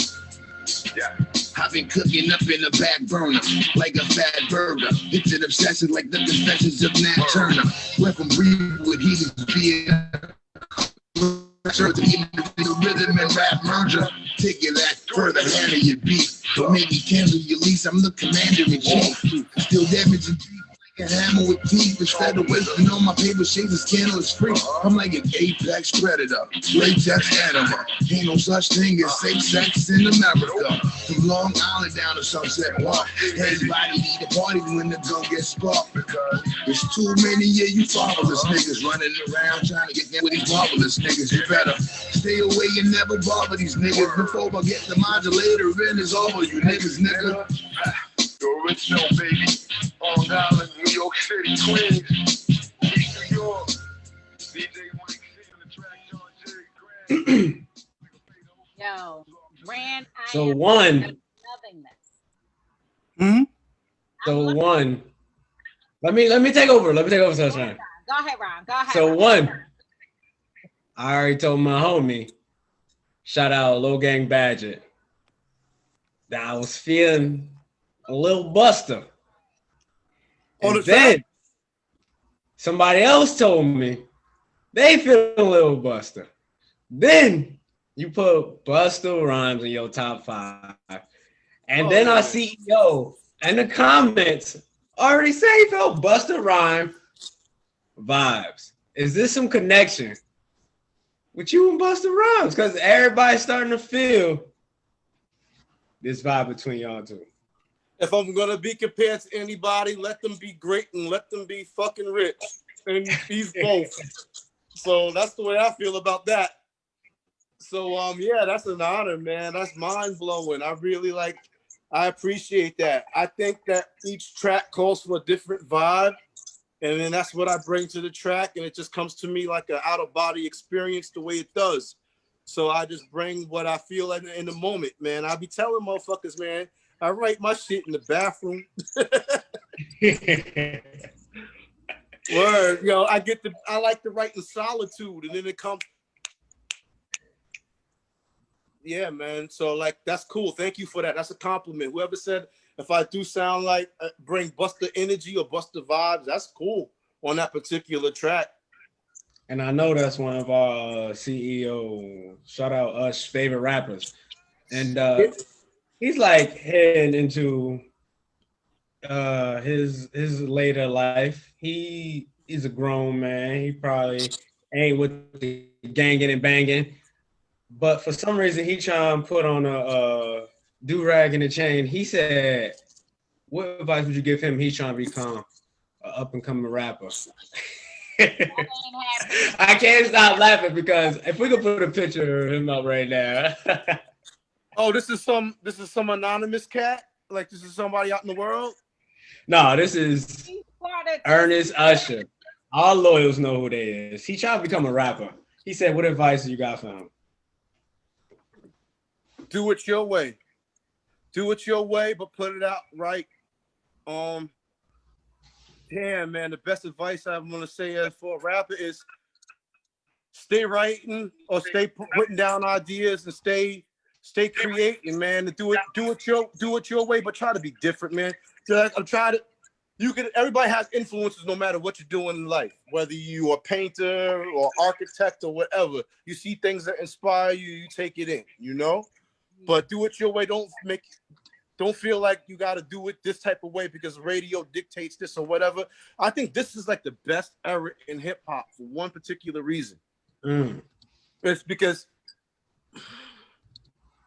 Yeah. I've been cooking up in the back burner like a fat burger. It's an obsession like the confessions of Nat Turner. Went from Greenwood, he was being the rhythm and rap merger. Take it that further, handle your beat. But maybe cancel your lease, I'm the commander in chief. Still damaging like a hammer with teeth. Instead of wisdom, on my paper shades, this candle is free. I'm like an apex predator, latex animal. Ain't no such thing as safe sex in America. From Long Island down to Sunset Walk. Everybody need a party when the gun gets sparked. Because there's too many of you fatherless niggas running around trying to get there with these marvelous niggas. You better stay away and never bother these niggas before I get the modulator in. It's over, you niggas, nigga. The original, baby. Long Island, New York City, Queens, East New York. DJ Mike C on the track, John J.
Yo, Grand.
So one.
Loving this.
So one. Let me take over. Sunshine.
Go ahead, Ron. Go ahead.
So one. I already told my homie. Shout out Low Gang Badger. That I was feeling a little buster. And then somebody else told me they feel a little buster. Then you put Busta Rhymes in your top 5. And then our CEO in the comments already say he felt Busta Rhymes vibes. Is this some connection with you and Busta Rhymes? Because everybody's starting to feel this vibe between y'all two.
If I'm gonna be compared to anybody, let them be great and let them be fucking rich. And he's both. So that's the way I feel about that. So yeah, that's an honor, man. That's mind blowing. I appreciate that. I think that each track calls for a different vibe, and then that's what I bring to the track, and it just comes to me like an out of body experience the way it does. So I just bring what I feel in the moment, man. I be telling motherfuckers, man, I write my shit in the bathroom. Word, yo, I like to write in solitude, and then it comes. Yeah, man. So like, that's cool. Thank you for that. That's a compliment. Whoever said if I do sound like bring Buster energy or Buster vibes, that's cool on that particular track.
And I know that's one of our CEO, shout out us favorite rappers. And he's like heading into his later life. He's a grown man. He probably ain't with the ganging and banging. But for some reason, he trying to put on a do-rag and a chain. He said, what advice would you give him? He's trying to become an up-and-coming rapper. I can't stop laughing because if we could put a picture of him up right now.
Oh, this is some anonymous cat? Like this is somebody out in the world?
No, this is Ernest Usher. All loyals know who they is. He trying to become a rapper. He said, what advice you got for him?
Do it your way. Do it your way, but put it out right. Damn, man, the best advice I'm going to say for a rapper is stay writing or stay putting down ideas and stay creating, man. And do it your way, but try to be different, man. I'm trying to. Everybody has influences no matter what you're doing in life, whether you are a painter or architect or whatever. You see things that inspire you, you take it in, you know. But do it your way. Don't feel like you got to do it this type of way because radio dictates this or whatever. I think this is like the best era in hip hop for one particular reason. It's because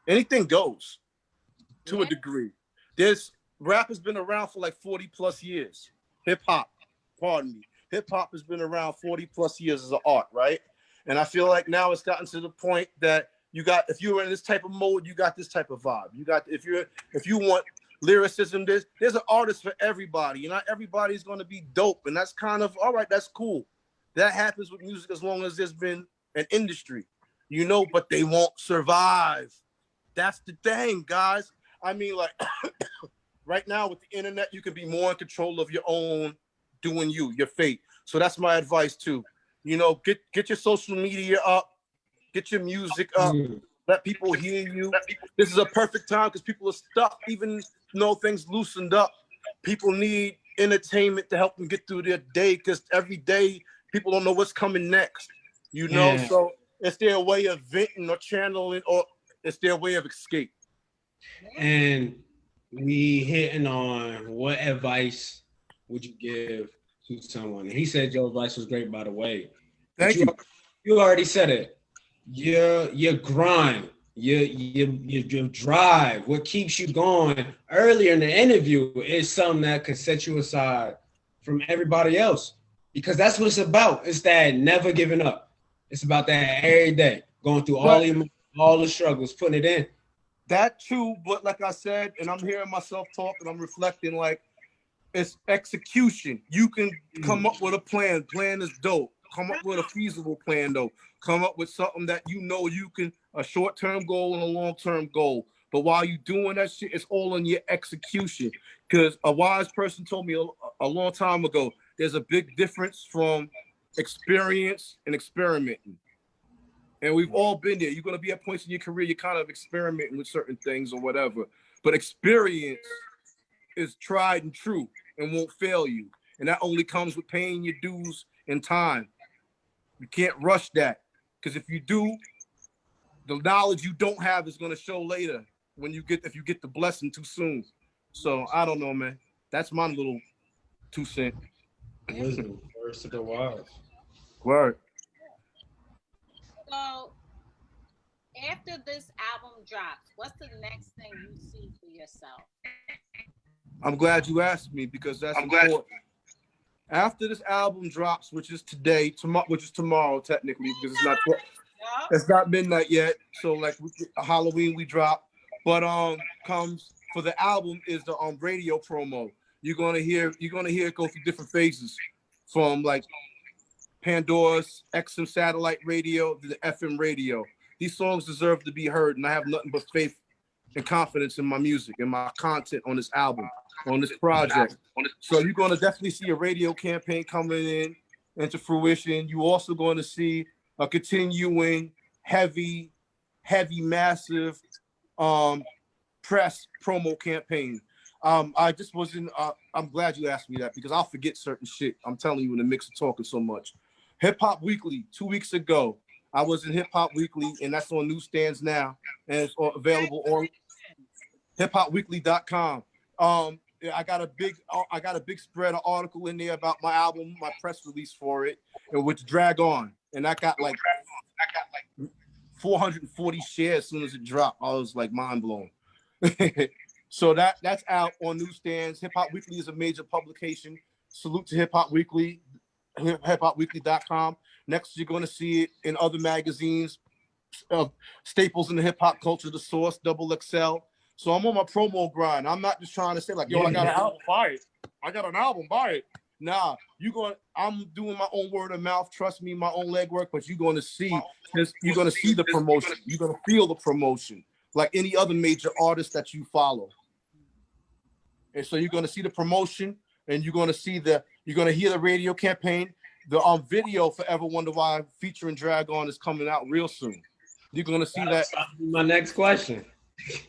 anything goes to a degree. Rap has been around for like 40 plus years. Hip hop has been around 40 plus years as an art, right? And I feel like now it's gotten to the point that if you're in this type of mode, you got this type of vibe. If you want lyricism, there's an artist for everybody. Not everybody's gonna be dope. And that's kind of all right, that's cool. That happens with music as long as there's been an industry, you know, but they won't survive. That's the thing, guys. I mean, like right now with the internet, you can be more in control of your own doing your fate. So that's my advice too. You know, get your social media up. Get your music up. Let people hear you. This is a perfect time because people are stuck. Even though things loosened up, people need entertainment to help them get through their day because every day people don't know what's coming next. You know, so it's their way of venting or channeling, or it's their way of escape.
And we hitting on what advice would you give to someone? And he said your advice was great, by the way.
Thank you.
You already said it. Your grind, your drive, what keeps you going earlier in the interview is something that could set you aside from everybody else, because that's what it's about. It's that never giving up. It's about that every day, going through all the struggles, putting it in.
That too, but like I said, and I'm hearing myself talk and I'm reflecting, like it's execution. You can come up with a plan. Plan is dope. Come up with a feasible plan though. Come up with something that you know you can, a short-term goal and a long-term goal. But while you're doing that shit, it's all in your execution. Because a wise person told me a long time ago, there's a big difference from experience and experimenting. And we've all been there. You're going to be at points in your career, you're kind of experimenting with certain things or whatever. But experience is tried and true and won't fail you. And that only comes with paying your dues and time. You can't rush that. Because if you do, the knowledge you don't have is going to show later if you get the blessing too soon. So I don't know, man. That's my little 2 cents.
Wisdom, first of the wise.
Word.
So after this album drops, what's the next thing you see for yourself?
I'm glad you asked me because that's important. After this album drops, which is tomorrow technically, because it's not midnight yet. So like Halloween we drop, but comes for the album is the radio promo. You're gonna hear it go through different phases, from like Pandora's XM satellite radio to the FM radio. These songs deserve to be heard, and I have nothing but faith and confidence in my music and my content on this album, on this project. So you're going to definitely see a radio campaign coming into fruition. You're also going to see a continuing heavy, massive press promo campaign. I just wasn't, I'm glad you asked me that because I'll forget certain shit. I'm telling you in the mix of talking so much. Hip Hop Weekly, 2 weeks ago, I was in Hip Hop Weekly, and that's on newsstands now, and it's available on hiphopweekly.com. I got a big spread of article in there about my album, my press release for it, and which Drag On, and I got like 440 shares as soon as it dropped. I was like mind blown. So that's out on newsstands. Hip Hop Weekly is a major publication. Salute to Hip Hop Weekly, hiphopweekly.com. Next, you're going to see it in other magazines, staples in the hip hop culture, The Source, Double XL. So I'm on my promo grind. I'm not just trying to say like, yo, I got an album, buy it. I got an album, buy it. Nah, I'm doing my own word of mouth. Trust me, my own legwork. But you're going to see this. You're going to see the promotion. You're going to feel the promotion, like any other major artist that you follow. And so you're going to see the promotion, and you're going to hear the radio campaign. The video Forever Wonder Why featuring Drag On is coming out real soon. You're going to see that.
My next question.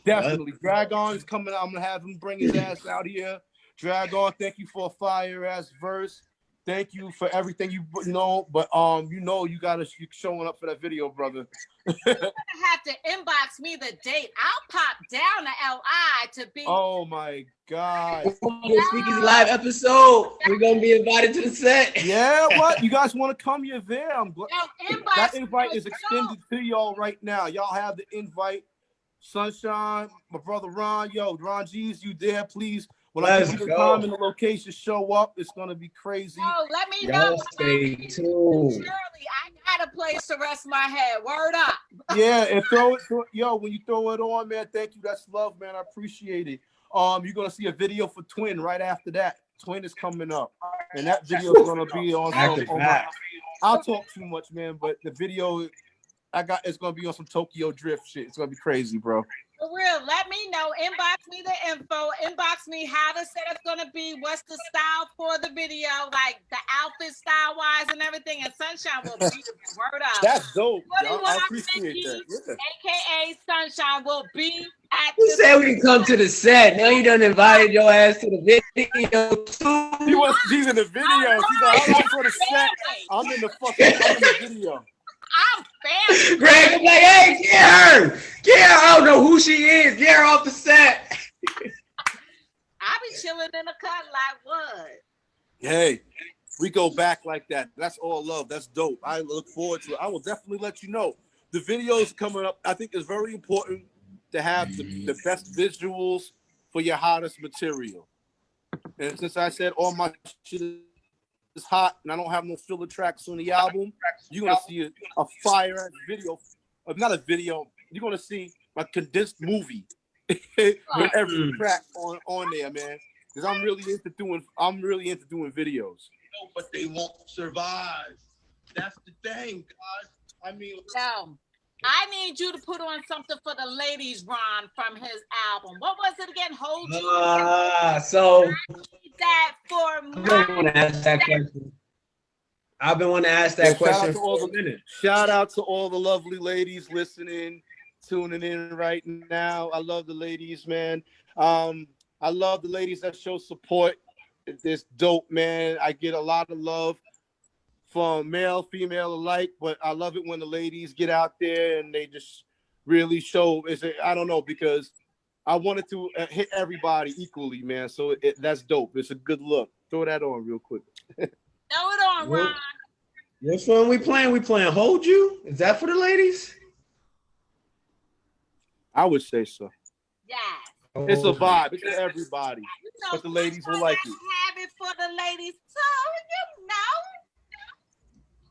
Definitely. Drag On is coming out. I'm going to have him bring his ass out here. Drag On, thank you for a fire ass verse. Thank you for everything you know. But you're showing up for that video, brother.
You're gonna have to inbox me the date. I'll pop down to LI to be.
Oh my God.
Speaker's live episode. We're gonna be invited to the set.
Yeah, what? You guys want to come? You're there. I'm glad.
Inbox
That invite is extended to y'all right now. Y'all have the invite. Sunshine, my brother Ron, Ron G's, you there? Please. When I give you the time and the location, show up. It's gonna be crazy.
Oh, let me know.
Stay tuned.
Shirley, I got a place to rest my head. Word up.
Yeah, and throw it. When you throw it on, man, thank you. That's love, man. I appreciate it. You're gonna see a video for Twin right after that. Twin is coming up, and that video is gonna be on. I'll talk too much, man, but the video it's gonna be on some Tokyo Drift shit. It's gonna be crazy, bro.
For real, let me know. Inbox me the info. Inbox me how the setup's gonna be. What's the style for the video? Like the outfit style wise and everything. And Sunshine will be the word up.
That's dope.
I appreciate that. Yeah. AKA Sunshine will be at.
Who said we can come to the set? Now you done invited your ass to the video too.
She's in the video. She's like, I'm for the set. I'm in the video.
I'm family.
Greg, I'm like, hey, get her. I don't know who she is. Get her off the set.
I be chilling in the cut like what?
Hey, we go back like that. That's all love. That's dope. I look forward to it. I will definitely let you know. The videos coming up, I think it's very important to have the best visuals for your hottest material. And since I said all my shit is hot and I don't have no filler tracks on the album, you're gonna see a fire video, not a video. You're gonna see a condensed movie with every track on there, man. Because I'm really into doing videos.
But they won't survive. That's the thing, guys. I mean,
no. I need you to put on something for the ladies, Ron, from his album. What was it again? Hold You.
So
I need that for
I've been wanting to ask that question. I've been wanting to ask that question for a minute.
Shout out to all the lovely ladies listening, tuning in right now. I love the ladies, man. I love the ladies that show support. It's dope, man. I get a lot of love from male, female alike, but I love it when the ladies get out there and they just really show. I don't know, because I wanted to hit everybody equally, man. So that's dope. It's a good look. Throw that on real quick.
Throw it on, Ron.
Which one we playing? We playing Hold You? Is that for the ladies?
I would say so.
Yeah.
It's a vibe. It's for everybody.
You know,
but the ladies will like it.
Have it for the ladies too, you know.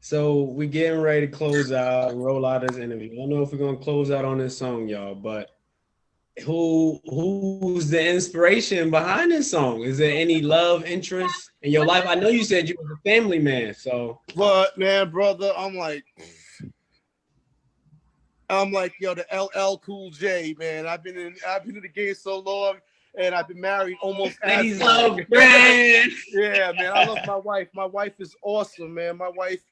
So we getting ready to close out and roll out this interview. I don't know if we're gonna close out on this song, y'all, but who's the inspiration behind this song? Is there any love interest in your life? I know you said you was a family man, so.
But man, brother, I'm like, I'm like, yo, the LL Cool J, man. I've been in the game so long, and I've been married almost as long.
Grand.
Yeah, man. I love my wife. My wife is awesome, man. My wife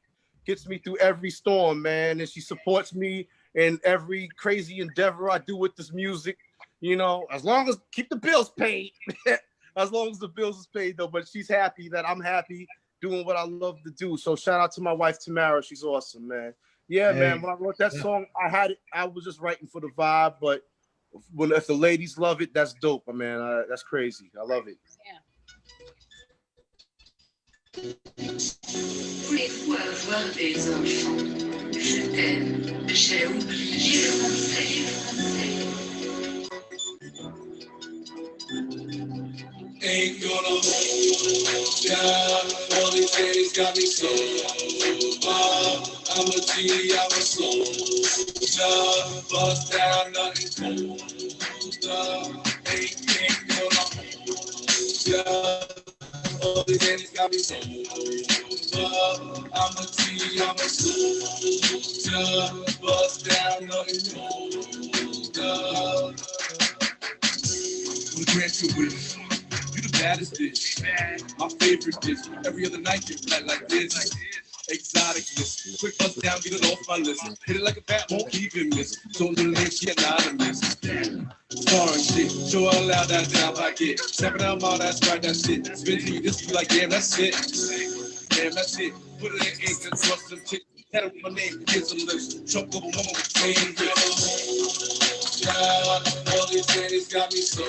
gets me through every storm, man, and she supports me in every crazy endeavor I do with this music. You know, as long as keep the bills paid. As long as the bills is paid, though. But she's happy that I'm happy doing what I love to do. So shout out to my wife Tamara. She's awesome, man. Yeah, man. When I wrote that song, I was just writing for the vibe. But if the ladies love it, that's dope, man. That's crazy. I love it.
Pour les voix des enfants, je t'aime, j'ai oublié le français.
Ain't gonna hold down. All these days got me so I'm a G, I'm a soldier. Bust down, nothing colder. Ain't gonna hold down. All these days got me so I'm a G, I'm a soldier. Bust down, nothing colder. With Grand with you the baddest bitch, my favorite dish. Every other night get flat like this. Exoticness, quick bust down, get it off my list. Hit it like a bat, won't even miss. So little name, she anonymous. Foreign shit, show her loud that down I get. Stepping out loud, that's right, that shit. Spin to you, this be like, damn, that's it. Damn, that's it. Put it in ink and trust them chicks. Had it with my name, here's some lips. Choke over woman with same lips. All these ladies got me so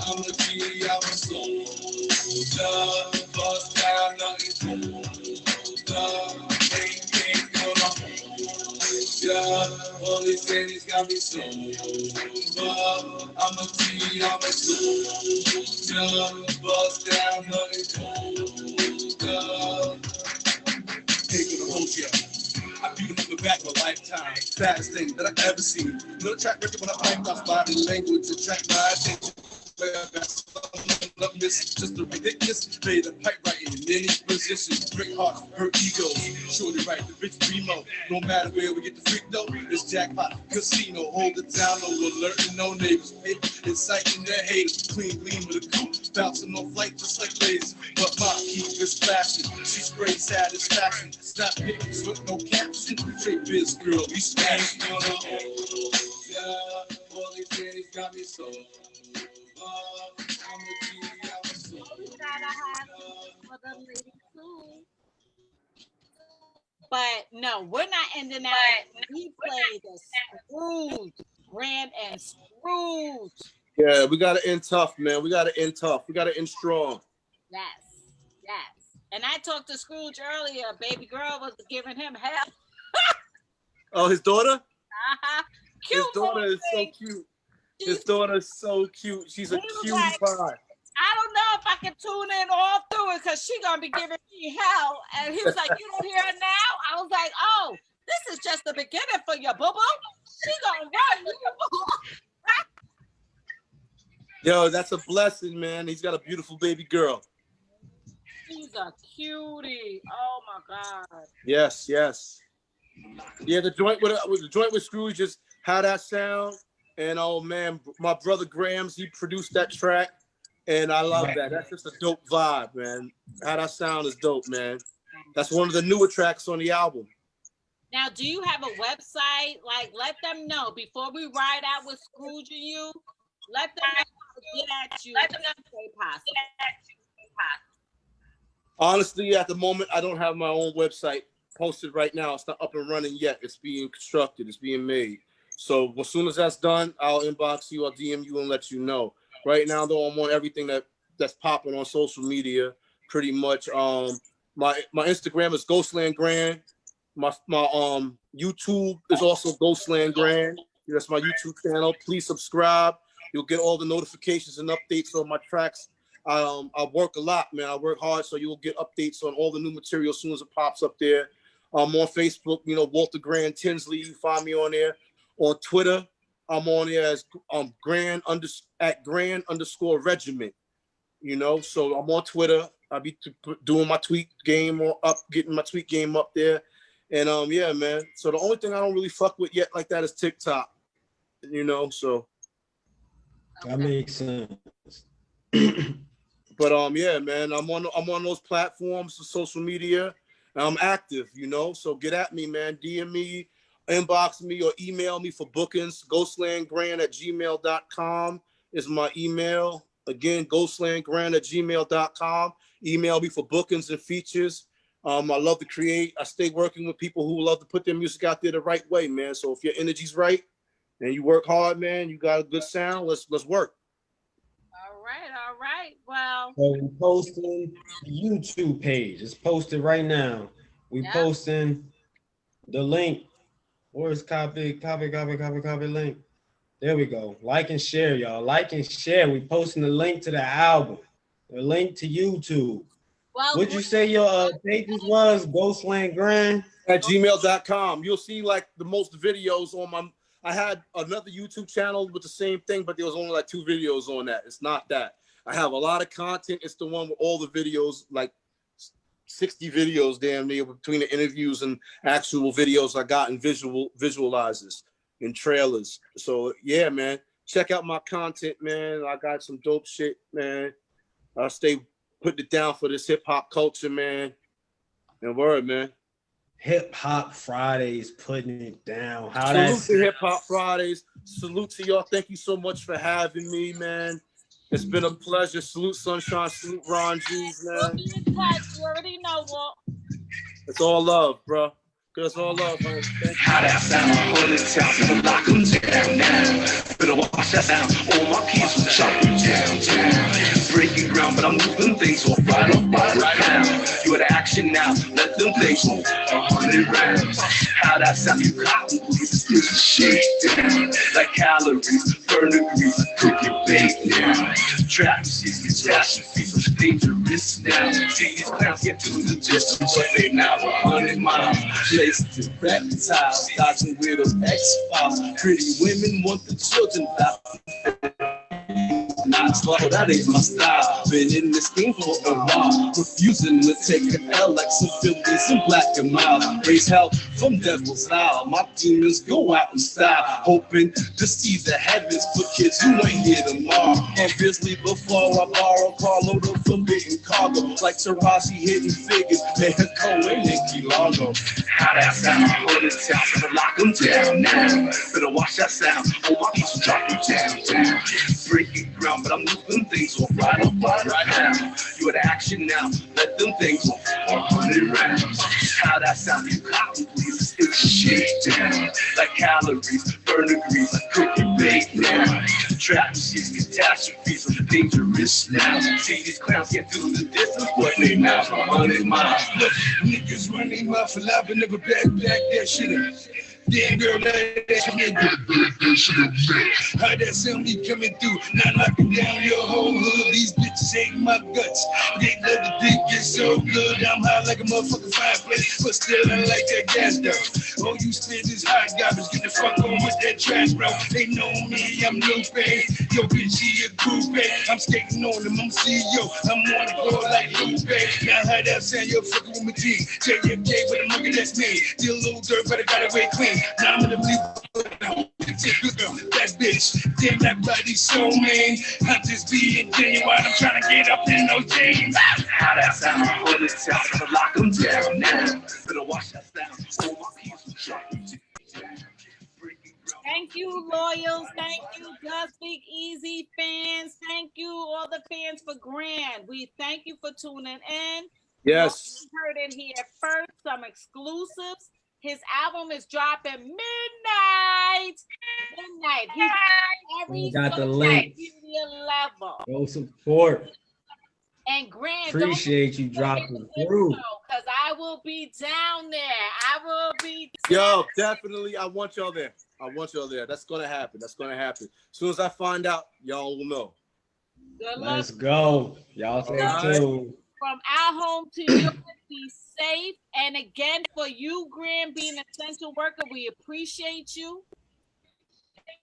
I'm a G, I'm a soldier. Bust down, nothing colder. Ain't gonna hold ya. All these ladies got me so I'm a G, I'm a soldier. Bust down, nothing colder. Ain't gonna hold ya. I beat him up the back of a lifetime. Saddest thing that I've ever seen. No track record when I pipe off body language attract my attention. Just the ridiculous. Play the pipe right in any position. Break hearts, hurt egos. Surely right, the rich primo. No matter where we get the freak though, it's jackpot casino. Hold it down, no alerting, no neighbors. Inciting their haters. Clean with a coupe. Bouncing on flight just like lasers. But my keep is flashing. She sprays satisfaction. Stop pictures with no caption. Straight biz girl, we smash. All these ladies got me so.
But no, we're not ending that. We play the Scrooge, Grand and Scrooge.
Yeah, we gotta end tough, man. We gotta end tough. We gotta end strong.
Yes. And I talked to Scrooge earlier. Baby girl was giving him hell.
Oh, his daughter?
Cute.
His daughter is so cute. His daughter's so cute. She's a cutie pie.
I don't know if I can tune in all through it because she's gonna be giving me hell. And he was like, "You don't hear her now?" I was like, "Oh, this is just the beginning for your boo boo. She gonna run you."
Yo, that's a blessing, man. He's got a beautiful baby girl.
She's a cutie. Oh my god.
Yes. Yeah, the joint with Scrooge just how that sound. And oh man, my brother Grams, he produced that track. And I love that. That's just a dope vibe, man. How that sound is dope, man. That's one of the newer tracks on the album.
Now, do you have a website? Like, let them know before we ride out with Scrooge and you. Let them know how to get at you. Let them know possible.
Honestly, at the moment, I don't have my own website posted right now. It's not up and running yet. It's being constructed. It's being made. So as soon as that's done, I'll inbox you. I'll DM you and let you know. Right now, though, I'm on everything that's popping on social media, pretty much. My Instagram is Ghostland Grand. My YouTube is also Ghostland Grand. That's my YouTube channel. Please subscribe. You'll get all the notifications and updates on my tracks. I work a lot, man. I work hard, so you'll get updates on all the new material as soon as it pops up there. I'm on Facebook, Walter Grand Tinsley. You find me on there. On Twitter, I'm on there as @grand_regiment. So I'm on Twitter. I'll be doing my tweet game getting my tweet game up there. And yeah, man. So the only thing I don't really fuck with yet like that is TikTok. You know, so
that makes sense.
but yeah, man, I'm on those platforms for social media. And I'm active, you know. So get at me, man. DM me, inbox me, or email me for bookings. ghostlandgrand@gmail.com is my email. Again, ghostlandgrand@gmail.com. Email me for bookings and features. I love to create. I stay working with people who love to put their music out there the right way, man. So if your energy's right and you work hard, man, you got a good sound. Let's work.
All right. Well,
So we posting the YouTube page. It's posted right now. We posting the link. Where's copy link? There we go. Like and share, y'all. Like and share. We posting the link to the album, the link to YouTube.
Well,
what'd you say your pages was? Ghostland Grand
at gmail.com. You'll see like the most videos on my. I had another YouTube channel with the same thing, but there was only like 2 videos on that. It's not that. I have a lot of content. It's the one with all the videos, like 60 videos damn near between the interviews and actual videos I got in visualizers and trailers. So yeah, man, check out my content, man. I got some dope shit, man. I stay putting it down for this hip hop culture, man. And word, man.
Hip Hop Fridays, putting it down.
Salute to Hip Hop Fridays. Salute to y'all. Thank you so much for having me, man. It's been a pleasure. Salute Sunshine. Salute Ron G's, man.
We'll be in touch. You already know, Walt.
It's all love, bro. It's all love, man.
How that sound? Hold it down, so lock them down now. Better watch that sound. All my kids will chop you down. Breaking ground, but I'm moving things off right now. You at action now. Let them things move 100 rounds. How that sound? You cotton please. This is shake down. Like calories, burn degrees, cook it, bake now. Trap cities, catastrophes, dangerous now. See these clowns get through the distance, but they now 100 miles. Places, reptiles, dodging weirdo X-Files. Pretty women want the children back. Not slow, that ain't my style. Been in this game for a while, refusing to take an L like some Phillies and black and mild. Raise hell from devil's style. My demons go out in style, hoping to see the heavens for kids who ain't here tomorrow. Obviously, before I borrow carload from hitting cargo, like Taraji hitting figures, Mexico and Nicky Longo. How that sound? Hold it down, so lock them down now. Better watch that sound. Oh, my piece will drop you down. Breaking ground, but I'm moving things off right now. You at action now. Let them things off 100 rounds. How that sound? You cotton please. It's shit down. Like calories, burn degrees, like cooking bake now. Trap shit, catastrophes, I'm dangerous now. See these clowns get through the distance, but they now 100 miles. Look, niggas running mouth for life and never back that shit up. Damn girl, that shit how that sound be coming through, not knocking down your whole hood. These bitches hate my guts. They love the dick, it's so good. I'm high like a motherfucking fireplace, but still I like that gas though. Oh, you spit this hot garbage, get the fuck on with that trash, bro. They know me, I'm Lupe. Yo, bitch, he a groupie. I'm skating on him, I'm CEO. I'm on the floor like Lupe. Now how that sound, you're fucking with my G. JFK with a monkey, that's me. Still a little dirt, but I got it way clean. Now I'm gonna believe that bitch. Damn, that body so mean. I'm just being genuine. I'm trying to get up in those jeans. How that sound? Hold it down, so lock them down now. Better watch that sound. Oh, my keys will drop you down.
Thank you, loyals. Thank you, Just Speak Easy fans. Thank you, all the fans for Grand. We thank you for tuning in.
Yes.
You heard it here first. Some exclusives. His album is dropping midnight. He's every
got the link.
Level.
Go support.
And Grand,
appreciate you dropping through.
Because I will be down there. I will be
Yo, definitely. I want y'all there. That's gonna happen. As soon as I find out, y'all will know.
Let's go. Y'all stay tuned.
From our home to yours, be safe. And again, for you, Grand, being an essential worker, we appreciate you.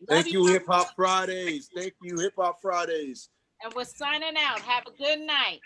Thank you, Hip Hop Fridays. And we're signing out. Have a good night.